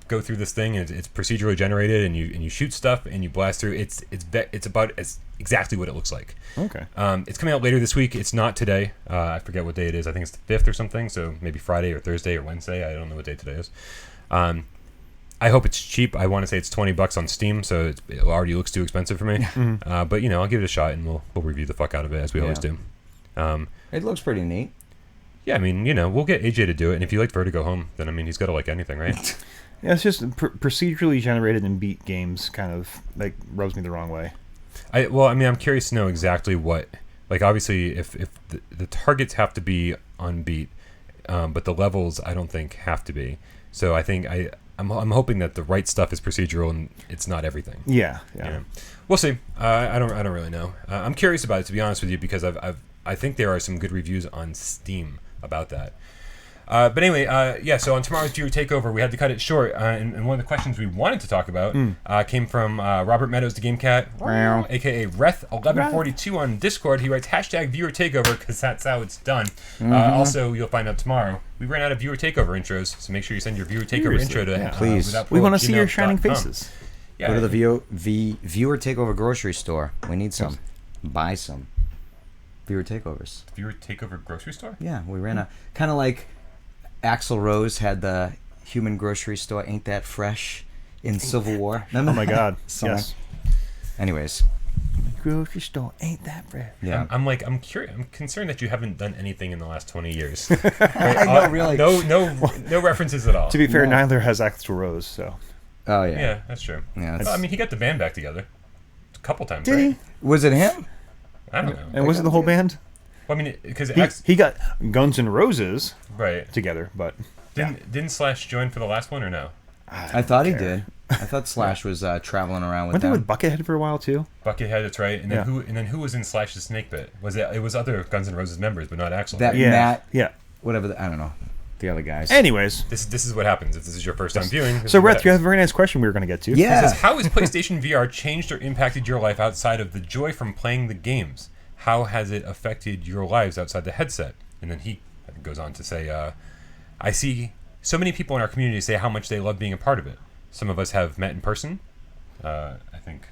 go through this thing and it's procedurally generated and you shoot stuff and you blast through. It's about exactly what it looks like. Okay. It's coming out later this week. It's not today. I forget what day it is. I think it's the 5th or something. So maybe Friday or Thursday or Wednesday. I don't know what day today is. I hope it's cheap. I want to say it's $20 on Steam, so it already looks too expensive for me. But I'll give it a shot and we'll review the fuck out of it as we always do. It looks pretty neat. Yeah, I mean, we'll get AJ to do it, and if you like Vertigo Home, then I mean, he's got to like anything, right? Yeah, it's just procedurally generated and beat games kind of rubs me the wrong way. I'm curious to know exactly what, obviously, if the targets have to be on beat, but the levels I don't think have to be. So I think I'm hoping that the right stuff is procedural and it's not everything. Yeah. We'll see. I don't really know. I'm curious about it, to be honest with you, because I think there are some good reviews on Steam about that. But anyway, so on tomorrow's viewer takeover, we had to cut it short, and one of the questions we wanted to talk about came from Robert Meadows, the Game Cat, aka Reth1142 on Discord. He writes #viewer takeover because that's how it's done. Also, you'll find out tomorrow, we ran out of viewer takeover intros, so make sure you send your viewer takeover intro to please. We want to see your shining faces. Yeah, go to the viewer takeover grocery store. We need some. Buy some viewer takeovers. Viewer takeover grocery store? Yeah, we ran a kind of like Axl Rose had the human grocery store. Ain't that fresh in Civil War? Oh my God! Yes. Anyways, grocery store ain't that fresh. Yeah, I'm curious. I'm concerned that you haven't done anything in the last 20 years. Right? I know, really. No references at all. To be fair, neither has Axl Rose. So. Oh yeah. Yeah, that's true. Yeah, I mean, he got the band back together a couple times. Did he? Was it him? I don't know. And was it the whole band? Well, I mean, because he got Guns N' Roses together, but didn't Slash join for the last one or no? I thought he did. I thought Slash was traveling around with them. Went with Buckethead for a while too. Buckethead, that's right. And then who was in Slash's Snake Bit? It was other Guns N' Roses members, but not Axl. Matt. Yeah. Whatever. I don't know. The other guys. Anyways, this is what happens if this is your first time viewing. So, Reth, you have a very nice question we were going to get to. Yeah. It says, how has PlayStation VR changed or impacted your life outside of the joy from playing the games? How has it affected your lives outside the headset? And then he goes on to say, I see so many people in our community say how much they love being a part of it. Some of us have met in person. I think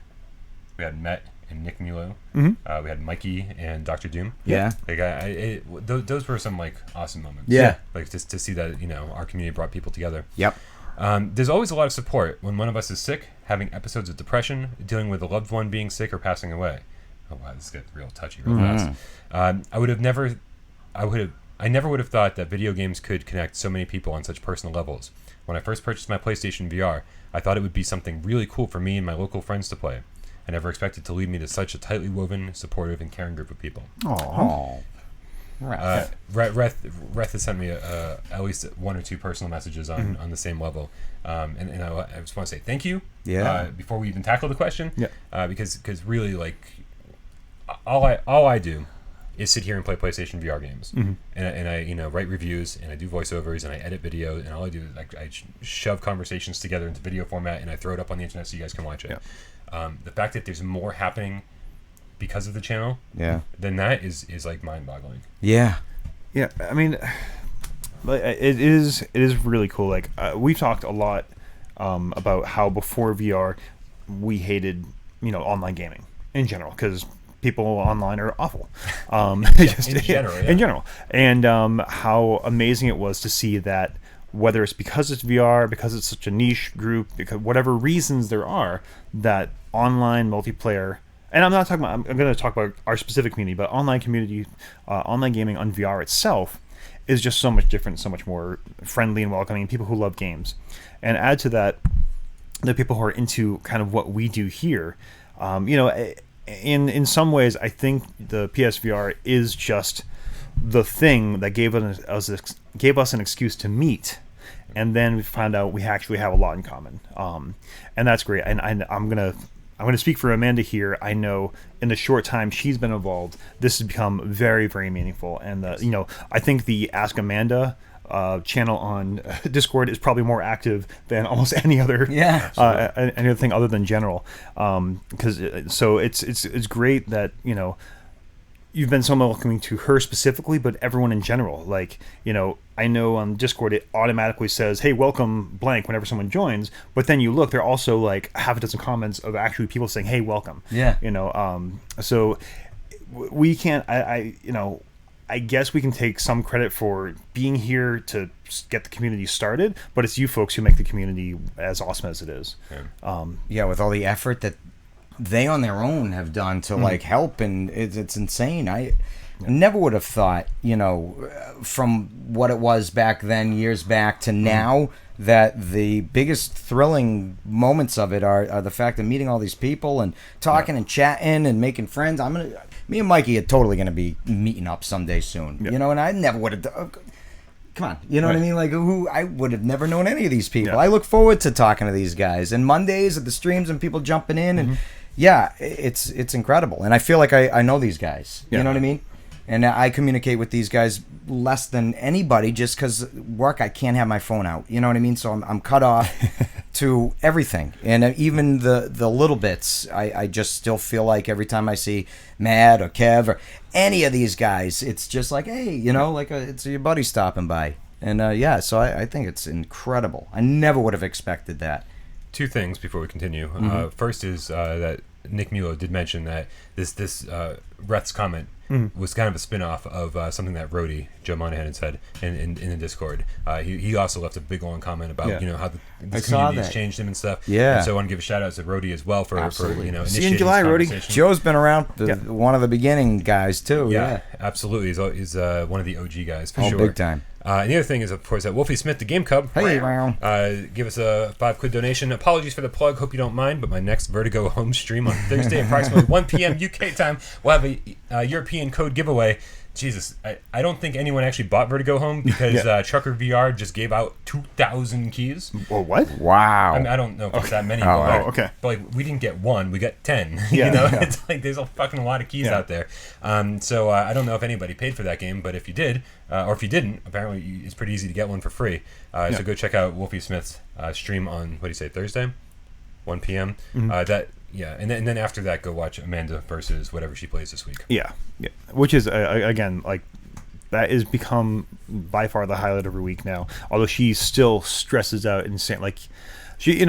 we had Met and Nick Mulo. Mm-hmm. We had Mikey and Dr. Doom. Yeah. Like those were some like awesome moments. Yeah. Like just to see that, you know, our community brought people together. Yep. There's always a lot of support when one of us is sick, having episodes of depression, dealing with a loved one being sick or passing away. Oh wow, this gets real touchy real fast. I never would have thought that video games could connect so many people on such personal levels. When I first purchased my PlayStation VR, I thought it would be something really cool for me and my local friends to play. I never expected to lead me to such a tightly woven, supportive, and caring group of people. Oh. Reth has sent me at least one or two personal messages on the same level, and I just want to say thank you. Yeah. Before we even tackle the question. Yeah. Because really, like, all I do is sit here and play PlayStation VR games, and I write reviews, and I do voiceovers, and I edit video, and all I do is I shove conversations together into video format, and I throw it up on the internet so you guys can watch it. Yeah. The fact that there's more happening because of the channel, then that is like mind-boggling. Yeah. Yeah, I mean, it is really cool. Like we've talked a lot about how before VR we hated online gaming in general because people online are awful. In general, and how amazing it was to see that whether it's because it's VR, because it's such a niche group, because whatever reasons there are, that online multiplayer. And I'm not talking about, I'm going to talk about our specific community, but online community, online gaming on VR itself is just so much different, so much more friendly and welcoming, people who love games. And add to that, the people who are into kind of what we do here. In some ways, I think the PSVR is just the thing that gave us an excuse to meet. And then we found out we actually have a lot in common. And that's great. And I'm going to speak for Amanda here. I know in the short time she's been involved, this has become very, very meaningful. And, I think the Ask Amanda channel on Discord is probably more active than almost any other any other thing other than general. So it's great that, you've been so welcoming to her specifically, but everyone in general. Like, I know on Discord it automatically says, hey, welcome blank whenever someone joins, but then you look, there are also like half a dozen comments of actually people saying, hey, welcome. Yeah. So we can't, I guess we can take some credit for being here to get the community started, but it's you folks who make the community as awesome as it is. With all the effort that they on their own have done to like help, and it's insane. I never would have thought, from what it was back then, years back to now, that the biggest thrilling moments of it are the fact of meeting all these people and talking and chatting and making friends. Me and Mikey are totally gonna be meeting up someday soon. And I never would have. Come on, you know what I mean? Like, I would have never known any of these people. I look forward to talking to these guys, and Mondays at the streams and people jumping in and. Yeah, it's incredible. And I feel like I know these guys. You know what I mean? And I communicate with these guys less than anybody just because work, I can't have my phone out. You know what I mean? So I'm cut off to everything. And even the little bits, I just still feel like every time I see Matt or Kev or any of these guys, it's just like, hey, it's your buddy stopping by. And so I think it's incredible. I never would have expected that. Two things before we continue. First is that Nick Mulo did mention that this Reth's comment was kind of a spin-off of something that Rhodey, Joe Monahan, had said in the Discord. He also left a big long comment about how the community has changed him and stuff. Yeah. And so I want to give a shout out to Rhodey as well for initiating See you in July, Rhodey. Joe's been around, one of the beginning guys too. Yeah, absolutely. He's one of the OG guys for sure. Big time. And the other thing is, of course, that Wolfie Smith, the Game Cub, give us a $5 donation. Apologies for the plug. Hope you don't mind, but my next Vertigo home stream on Thursday, approximately 1 p.m. UK time, we'll have a European code giveaway. Jesus, I don't think anyone actually bought Vertigo Home because Trucker VR just gave out 2,000 keys. Well, what? Wow. I don't know if it's that many. Okay. But like, we didn't get one, we got 10. It's like there's a fucking lot of keys out there. So I don't know if anybody paid for that game, but if you did, or if you didn't, apparently it's pretty easy to get one for free. So go check out Wolfie Smith's stream on, Thursday, 1 p.m. And then after that, go watch Amanda versus whatever she plays this week. Yeah. Which is again, like, that has become by far the highlight of her week now. Although she still stresses out insane, like she,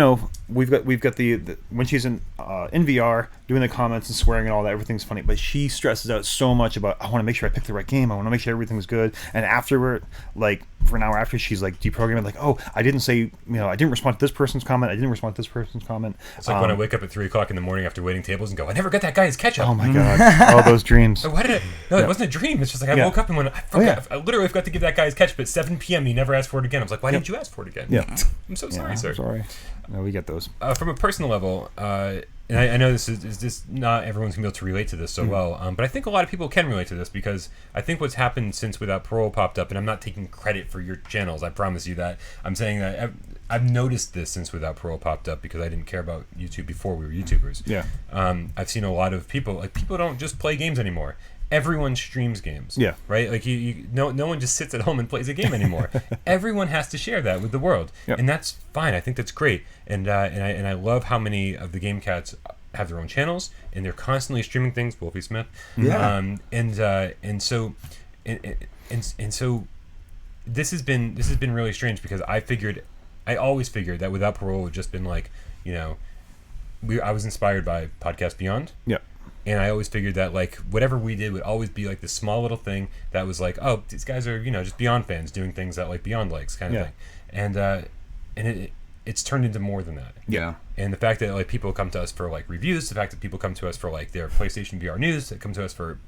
we've got the when she's in VR doing the comments and swearing and all that, everything's funny. But she stresses out so much about, I want to make sure I pick the right game. I want to make sure everything's good. And afterward, like for an hour after, she's like deprogramming, like, oh, I didn't say, I didn't respond to this person's comment. I didn't respond to this person's comment. It's like when I wake up at 3:00 in the morning after waiting tables and go, I never got that guy's ketchup. Oh my god, all those dreams. Why did it? No, it wasn't a dream. It's just like I woke up and went, I forgot. I literally forgot to give that guy's ketchup at 7 p.m. He never asked for it again. I was like, why didn't you ask for it again? Yeah. I'm so sorry, sir. I'm sorry. No, we get those. From a personal level, and I know this is not everyone's gonna be able to relate to this so well, but I think a lot of people can relate to this because I think what's happened since Without Parole popped up, and I'm not taking credit for your channels, I promise you that. I'm saying that I've noticed this since Without Parole popped up because I didn't care about YouTube before we were YouTubers. Yeah. I've seen a lot of people don't just play games anymore. Everyone streams games. Yeah. Right? Like no one just sits at home and plays a game anymore. Everyone has to share that with the world. Yep. And that's fine. I think that's great. And I love how many of the Game Cats have their own channels and they're constantly streaming things. Wolfie Smith. Yeah. And so this has been really strange because I always figured that Without Parole would just been like, I was inspired by Podcast Beyond. Yeah. And I always figured that like whatever we did would always be like this small little thing that was like, oh, these guys are just Beyond fans doing things that like Beyond likes kind of thing, and it's turned into more than that. Yeah. And the fact that like people come to us for like reviews, the fact that people come to us for like their PlayStation VR news, that come to us for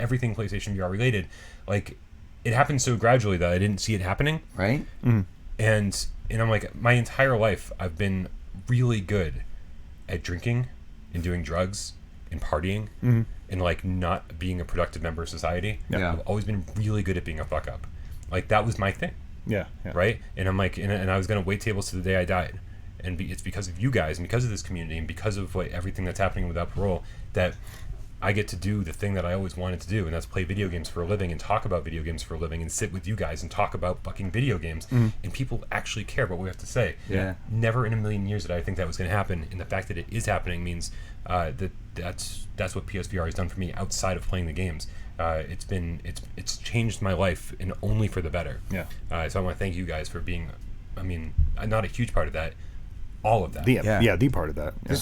everything PlayStation VR related, like it happened so gradually that I didn't see it happening. Right. Mm-hmm. And I'm like, my entire life I've been really good at drinking and doing drugs and partying and like not being a productive member of society. Yeah. I've always been really good at being a fuck up. Like that was my thing. Yeah. Right. And I'm like, and I was gonna wait tables to the day I died, and it's because of you guys and because of this community and because of everything that's happening Without Parole that I get to do the thing that I always wanted to do, and that's play video games for a living and talk about video games for a living and sit with you guys and talk about fucking video games. And people actually care about what we have to say. Yeah. Never in a million years did I think that was going to happen, and the fact that it is happening means that's what PSVR has done for me outside of playing the games. It's changed my life and only for the better. Yeah. So I want to thank you guys for being, not a huge part of that, all of that. The part of that. Yeah.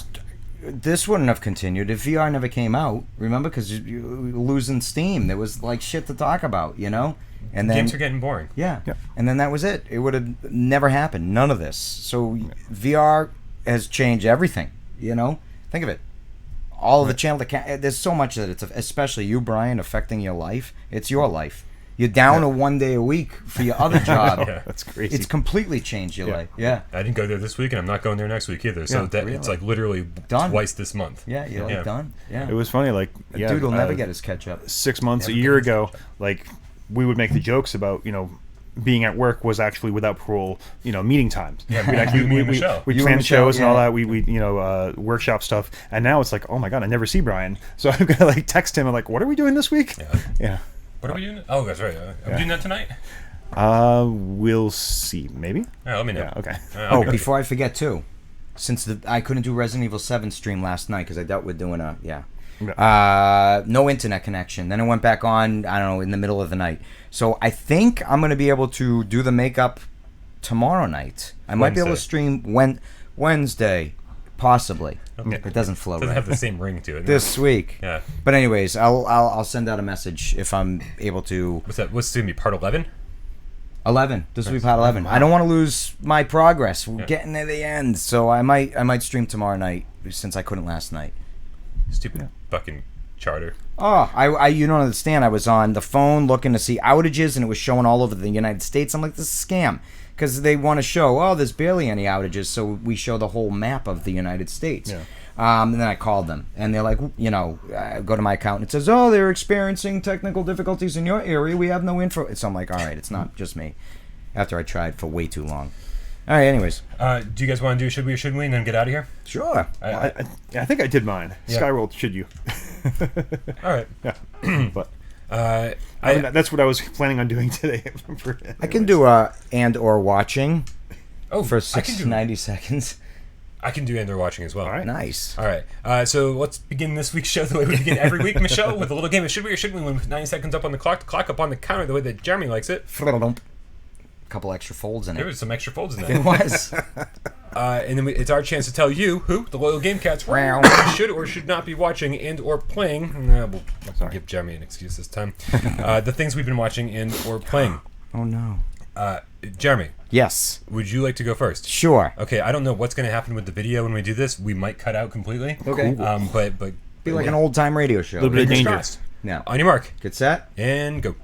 This wouldn't have continued if VR never came out. Remember, because you were losing steam. There was like shit to talk about, And then games are getting boring. Yeah. And then that was it. It would have never happened. None of this. So VR has changed everything. Think of it. All of the channel. There's so much that it's, especially you, Brian, affecting your life. It's your life. You're down to 1 day a week for your other job. That's crazy. It's completely changed your life. Yeah. I didn't go there this week, and I'm not going there next week either. So it's like literally done. Twice this month. Yeah, you're done. Yeah. It was funny, like dude will never get his catch up. 6 months, a year ago, like we would make the jokes about being at work was actually Without Parole, meeting times. Yeah, we'd actually we plan shows and all that. We workshop stuff, and now it's like, oh my god, I never see Brian, so I'm gonna like text him and like, what are we doing this week? Yeah. What are we doing? Oh, that's right. Are we doing that tonight? We'll see. Maybe. Let me know. Yeah, okay. Before I forget too, since I couldn't do Resident Evil 7 stream last night because I dealt with doing no internet connection. Then it went back on, I don't know, in the middle of the night. So I think I'm going to be able to do the makeup tomorrow night. I might be able to stream Wednesday, possibly. Okay. It doesn't flow. It doesn't have the same ring to it. This week. Yeah. But anyways, I'll send out a message if I'm able to. What's that? What's going to be part 11? 11. This will be part 11. Wow. I don't want to lose my progress. We're getting near the end, so I might stream tomorrow night since I couldn't last night. Stupid fucking charter. Oh, I you don't understand. I was on the phone looking to see outages, and it was showing all over the United States. I'm like, this is a scam. Because they want to show, there's barely any outages, so we show the whole map of the United States. Yeah. And then I called them, and they're like, go to my account, and it says, they're experiencing technical difficulties in your area. We have no info. So I'm like, all right, it's not just me. After I tried for way too long. All right, anyways. Do you guys want to do should we or shouldn't we, and then get out of here? Sure. I think I did mine. Yeah. Skyworld, should you? All right. Yeah. But... that's what I was planning on doing today. I can do and or watching for 90 seconds. I can do and/or watching as well. All right. Nice. All right. So let's begin this week's show the way we begin every week, Michelle, with a little game of Should We or Shouldn't We, with 90 seconds up on the clock up on the counter, the way that Jeremy likes it. Couple extra folds in There it. was some extra folds in It there. was. And then it's our chance to tell you, the loyal game cats, Wow. what you should or should not be watching and or playing. We'll give Jeremy an excuse this time. The things we've been watching and or playing. Oh, no. Jeremy, Yes. would you like to go first? Sure. Okay, I don't know what's going to happen with the video when we do this. We might cut out completely. Okay. But Be like an old-time radio show. A little bit of fingers danger. crossed. Now, On your mark, get set. and go.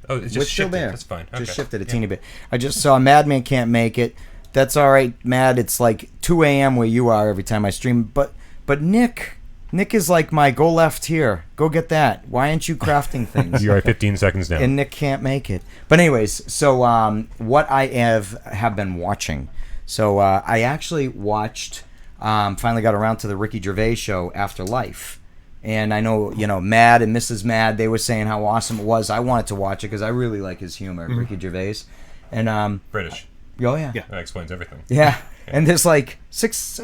Oh, it's We're just still shifted. there. That's fine. Just Okay. shifted a teeny bit. I just saw Madman can't make it. That's all right, Mad. It's like 2 a.m. where you are every time I stream. But Nick is like my go left here. Go get that. Why aren't you crafting things? You are 15 seconds down. And Nick can't make it. But anyways, so what I have been watching. So I actually watched. Finally got around to the Ricky Gervais show, After Life. And I know, Mad and Mrs. Mad, they were saying how awesome it was. I wanted to watch it because I really like his humor, Ricky Gervais. And British. oh yeah. That explains everything. Yeah. And there's like six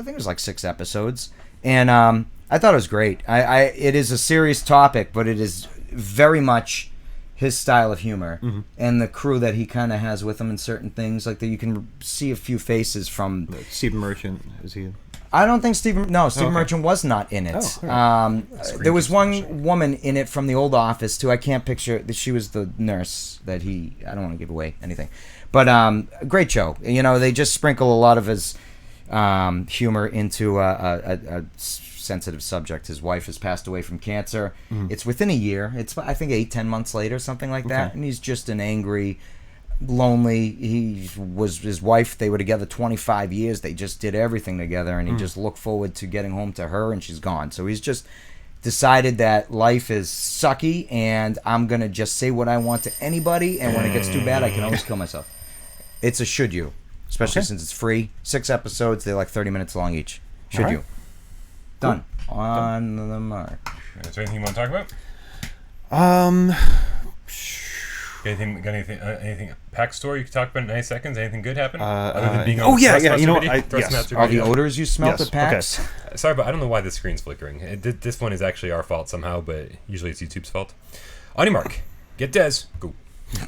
episodes. And I thought it was great. It is a serious topic, but it is very much his style of humor and the crew that he kind of has with him in certain things, like that you can see a few faces from. Stephen Merchant, is he? I don't think Stephen okay. Merchant was not in it. Oh, right. There was one woman in it from the old office too. I can't picture. She was the nurse that he. I don't want to give away anything, but great show. They just sprinkle a lot of his humor into a sensitive subject. His wife has passed away from cancer. It's within a year. It's I think 8-10 months later, something like that. Okay. And he's just an angry, lonely. His wife, they were together 25 years. They just did everything together, and he just looked forward to getting home to her, and she's gone. So he's just decided that life is sucky, and I'm gonna just say what I want to anybody, and when it gets too bad, I can always kill myself. It's a should you, especially since it's free. 6 episodes, they're like 30 minutes long each. Should All right. you? Done. On the mark. Is there anything you want to talk about? Anything pack store you could talk about in 90 seconds? Anything good happen? Other than being on the Thrustmaster All the video? odors you smelled Yes, at PAX? Sorry, but I don't know why the screen's flickering. This one is actually our fault somehow, but usually it's YouTube's fault. On your mark. Get Des. Go.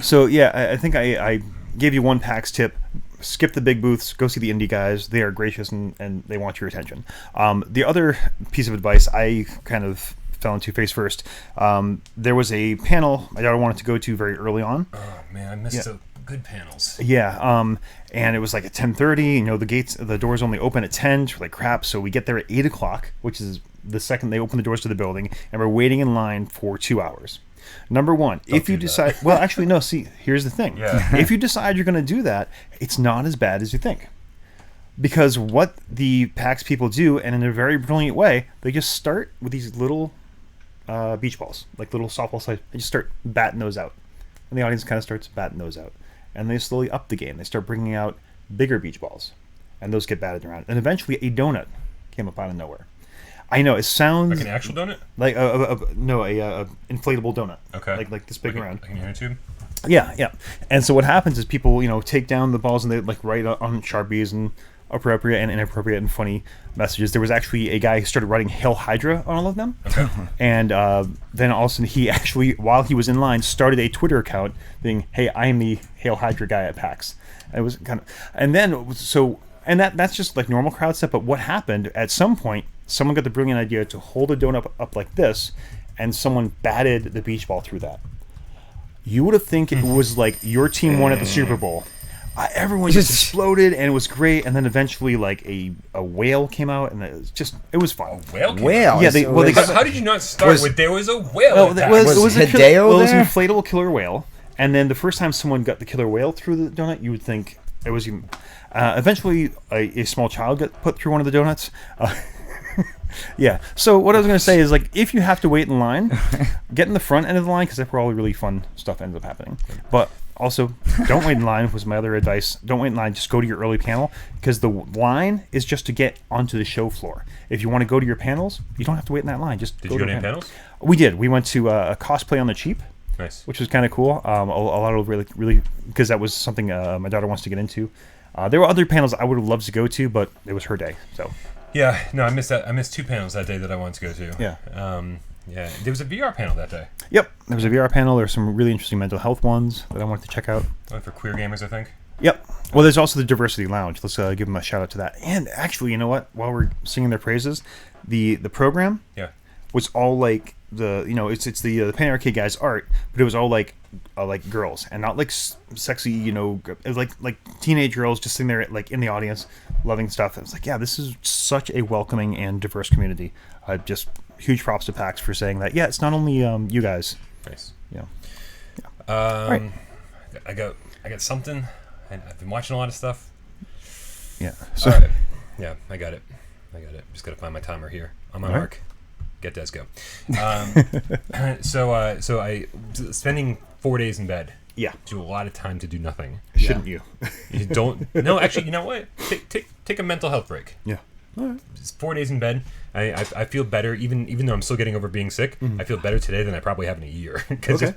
So yeah, I think I gave you one PAX tip. Skip the big booths. Go see the indie guys. They are gracious and they want your attention. The other piece of advice I kind of fell into face first. There was a panel my daughter wanted to go to very early on. Oh man, I missed the good panels. Yeah, and it was like at 10:30. The doors only open at 10. So we're like, crap. So we get there at 8 o'clock, which is the second they open the doors to the building, and we're waiting in line for 2 hours. Number one, if you decide, well, actually, no. See, here's the thing. Yeah. If you decide you're going to do that, it's not as bad as you think. Because what the PAX people do, and in a very brilliant way, they just start with these little beach balls, like little softball size. They just start batting those out, and the audience kind of starts batting those out, and they slowly up the game. They start bringing out bigger beach balls, and those get batted around, and eventually a donut came up out of nowhere. I know it sounds Like an actual donut? like a inflatable donut. Okay. Like this big around. Like an inner tube? Yeah. And so what happens is people, take down the balls and they like write on Sharpies and appropriate and inappropriate and funny messages. There was actually a guy who started writing Hail Hydra on all of them. Okay. And then all of a sudden he actually, while he was in line, started a Twitter account being, hey, I am the Hail Hydra guy at PAX. And it was kind of, and then, so, and that's just like normal crowd stuff. But what happened at some point, someone got the brilliant idea to hold a donut up like this, and someone batted the beach ball through that. You would have think it was like your team won at the Super Bowl. Everyone just exploded, and it was great. And then eventually, like a whale came out, and it was fun. Whale? Whale. Yeah, they got. How did you not start with there was a whale? Well, attack? it was a Hideo it was an there? inflatable killer whale, and then the first time someone got the killer whale through the donut, you would think it was even. Eventually, a small child got put through one of the donuts. Yeah. So what I was going to say is, like, if you have to wait in line, get in the front end of the line, because that's where all the really fun stuff ends up happening. But also, don't wait in line was my other advice. Don't wait in line. Just go to your early panel, because the line is just to get onto the show floor. If you want to go to your panels, you don't have to wait in that line. Just Did go you to go to the any panels? We did. We went to a cosplay on the cheap. Nice. Which was kind of cool. A lot of really, because that was something my daughter wants to get into. There were other panels I would have loved to go to, but it was her day. So Yeah, no, I missed that. I missed 2 panels that day that I wanted to go to. Yeah. Yeah, there was a VR panel that day. yep, there was a VR panel. There were some really interesting mental health ones that I wanted to check out. One for queer gamers, I think. Yep. Well, there's also the Diversity Lounge. Let's give them a shout out to that. And actually, you know what? While we're singing their praises, the program Yeah. was all like it's the Pan Arcade guys' art, but it was all like girls and not like sexy, it was like teenage girls just sitting there like in the audience, loving stuff. I was like, yeah, this is such a welcoming and diverse community. Just huge props to PAX for saying that. Yeah, it's not only you guys. Nice. Yeah. Right. I got something. I've been watching a lot of stuff. Yeah. So All right. Yeah, I got it. Just gotta find my timer here on my mark. Get Des go. So I spending 4 days in bed. yeah, Do a lot of time to do nothing. shouldn't you? You don't. No, actually, you know what? Take a mental health break. Yeah. All right. It's 4 days in bed. I feel better, even though I'm still getting over being sick. I feel better today than I probably have in a year,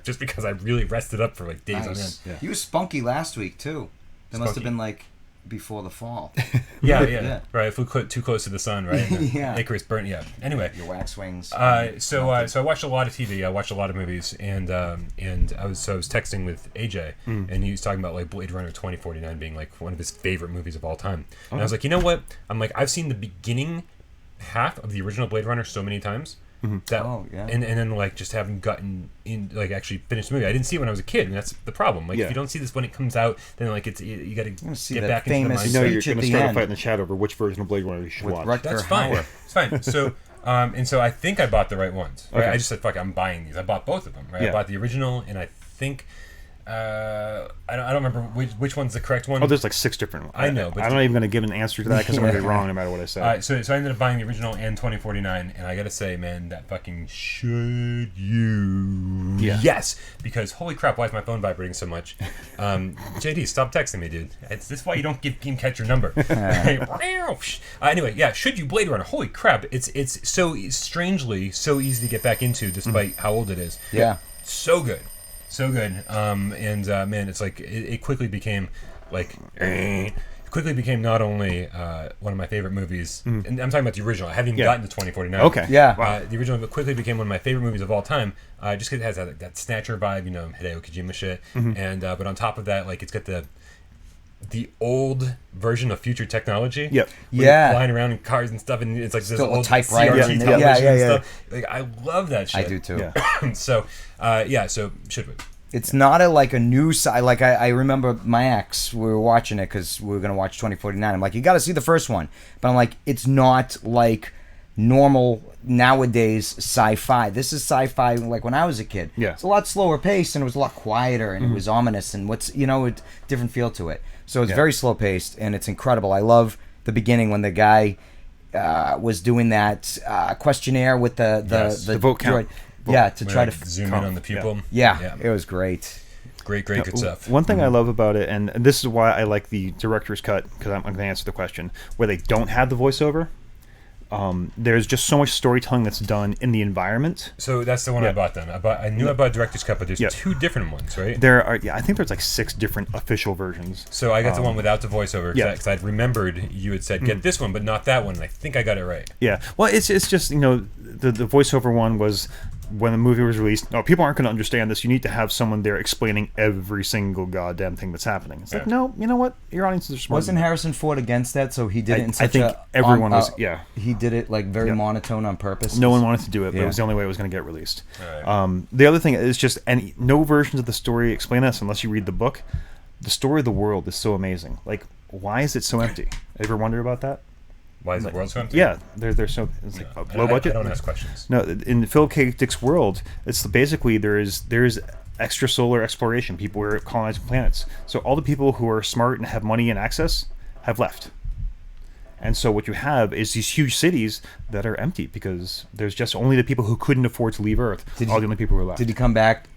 just because I really rested up for like days on end. Nice. You were spunky last week too. That must have been like before the fall. Yeah. Right, I flew too close to the sun, right? Yeah. Icarus burnt. Yeah. Anyway, Your wax wings. so I watched a lot of TV. I watched a lot of movies, and I was texting with AJ, and he was talking about like Blade Runner 2049 being like one of his favorite movies of all time. And I was like, you know what? I'm like, I've seen the beginning half of the original Blade Runner so many times. That, and then like just haven't gotten in like actually finished the movie. I didn't see it when I was a kid, and that's the problem. Like if you don't see this when it comes out, then like you got to get back into the famous mindset. You're going Speech to at the start a end. fight in the chat over which version of Blade Runner you should watch. That's fine. It's fine. So, and so I think I bought the right ones. Right? Okay. I just said, "Fuck, I'm buying these." I bought both of them. Right? Yeah. I bought the original, and I think I don't remember which one's the correct one. Oh, there's like 6 different ones. I know, but I'm not even going to give an answer to that because I'm going to be wrong no matter what I say. So I ended up buying the original and 2049, and I gotta say, man, that fucking should you? Yeah. Yes, because holy crap, why is my phone vibrating so much? JD, stop texting me, dude. This is why you don't give Dreamcatcher number. Anyway, yeah, should you Blade Runner? Holy crap, it's so strangely so easy to get back into despite how old it is. Yeah. So good. So good. Man, it's like it quickly became like not only one of my favorite movies, and I'm talking about the original. I haven't even gotten to 2049. Okay. Yeah. The original quickly became one of my favorite movies of all time, just because it has that Snatcher vibe, Hideo Kojima shit, and but on top of that, like it's got the old version of future technology. Yep. where you're flying around in cars and stuff, and it's like this Still a old typewriter CRT and- television yeah. and stuff. Like I love that shit. I do too. Yeah. So so should we? It's not a new side. Like I remember my ex, we were watching it because we were going to watch 2049. I'm like, you got to see the first one. But I'm like, it's not like normal nowadays sci-fi. This is sci-fi like when I was a kid. Yeah. It's a lot slower paced and it was a lot quieter and it was ominous and a different feel to it. So it's very slow paced and it's incredible. I love the beginning when the guy was doing that questionnaire with the vote count. droid. Yeah, to try to zoom in on the pupil. Yeah, it was great. Great, good stuff. One thing I love about it, and this is why I like the director's cut, because I'm going to answer the question, where they don't have the voiceover. There's just so much storytelling that's done in the environment. So that's the one I bought then. I knew I bought Director's Cut, but there's 2 different ones, right? There are, I think there's like 6 different official versions. So I got the one without the voiceover because yeah. I'd remembered you had said get this one, but not that one. And I think I got it right. Yeah. Well, it's just the voiceover one was when the movie was released. No, people aren't going to understand this. You need to have someone there explaining every single goddamn thing that's happening. It's like, no, you know what? Your audience is smart. Wasn't Harrison Ford against that? So he did it in such I think everyone was. He did it like very monotone on purpose. No one wanted to do it, but it was the only way it was going to get released. Right. The other thing is just, and no versions of the story explain this unless you read the book. The story of the world is so amazing. Like, why is it so empty? Ever wonder about that? Why is the world so empty? Yeah, they're so it's like low budget. I don't ask questions. No, in Philip K. Dick's world, it's basically there's extrasolar exploration. People are colonizing planets. So all the people who are smart and have money and access have left. And so what you have is these huge cities that are empty because there's just only the people who couldn't afford to leave Earth. The only people who are left. Did he come back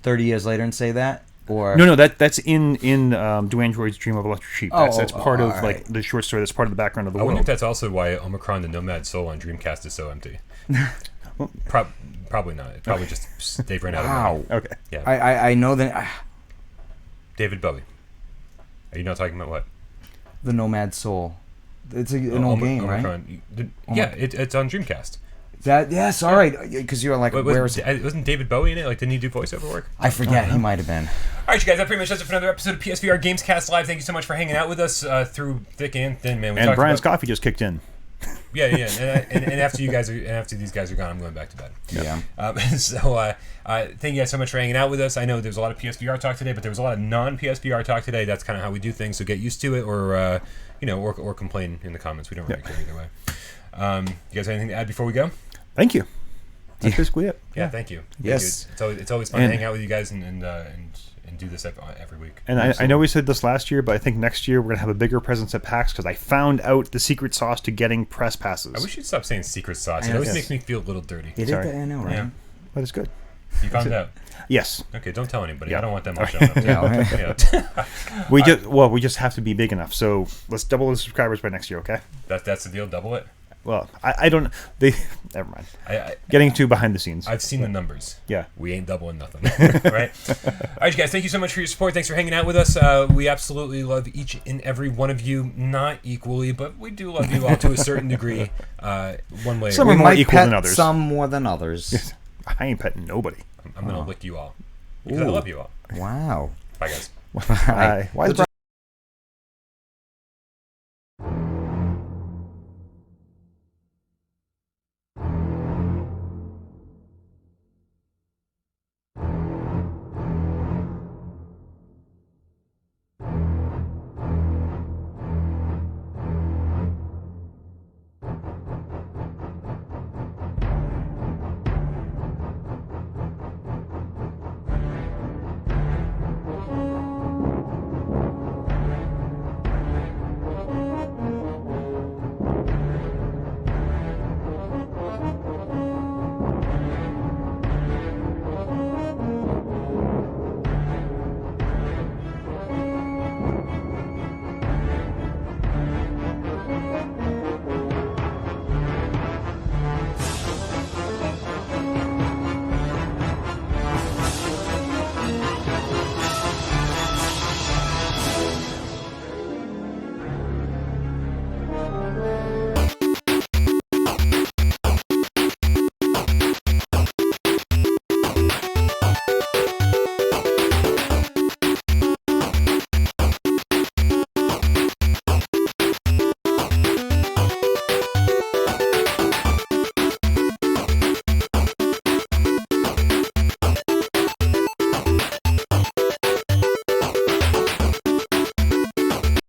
30 years later and say that? Or No, that's in Do Androids Dream of Electric Sheep. That's part of like the short story. That's part of the background of the I world. wonder if that's also why Omicron, the Nomad Soul on Dreamcast is so empty. Probably not. It probably just they've ran out of money. Okay. Yeah. I know that. David Bowie. Are you not talking about what? The Nomad Soul. It's an old game, right? It's on Dreamcast. Yes, all right. Because you were like, where is it? Wasn't David Bowie in it? Like, didn't he do voiceover work? I forget. He might have been. All right, you guys, that pretty much does it for another episode of PSVR Gamescast Live. Thank you so much for hanging out with us through thick and thin, man. And Brian's coffee just kicked in. Yeah. And after these guys are gone, I'm going back to bed. Yeah. Thank you guys so much for hanging out with us. I know there's a lot of PSVR talk today, but there was a lot of non-PSVR talk today. That's kind of how we do things, so get used to it, or or complain in the comments. We don't really care either way. You guys have anything to add before we go? Thank you. That's basically it. Yeah, thank you. Yes. It's always fun to hang out with you guys and do this every week. And I know we said this last year, but I think next year we're going to have a bigger presence at PAX because I found out the secret sauce to getting press passes. I wish you'd stop saying secret sauce. It always makes me feel a little dirty. It Sorry. is, I know, right? Yeah. But it's good. You found out? Yes. Okay, don't tell anybody. Yeah. I don't want them all showing up. Yeah. We just have to be big enough. So let's double the subscribers by next year, okay? That's the deal. Double it. Well, I don't. Never mind. Getting too behind the scenes. I've seen the numbers. Yeah. We ain't doubling nothing. Right? All right, you guys. Thank you so much for your support. Thanks for hanging out with us. We absolutely love each and every one of you. Not equally, but we do love you all to a certain degree. One way. Some We are more might equal pet than others. some more than others. I ain't petting nobody. I'm gonna lick you all because I love you all. Wow. Bye, guys. Why is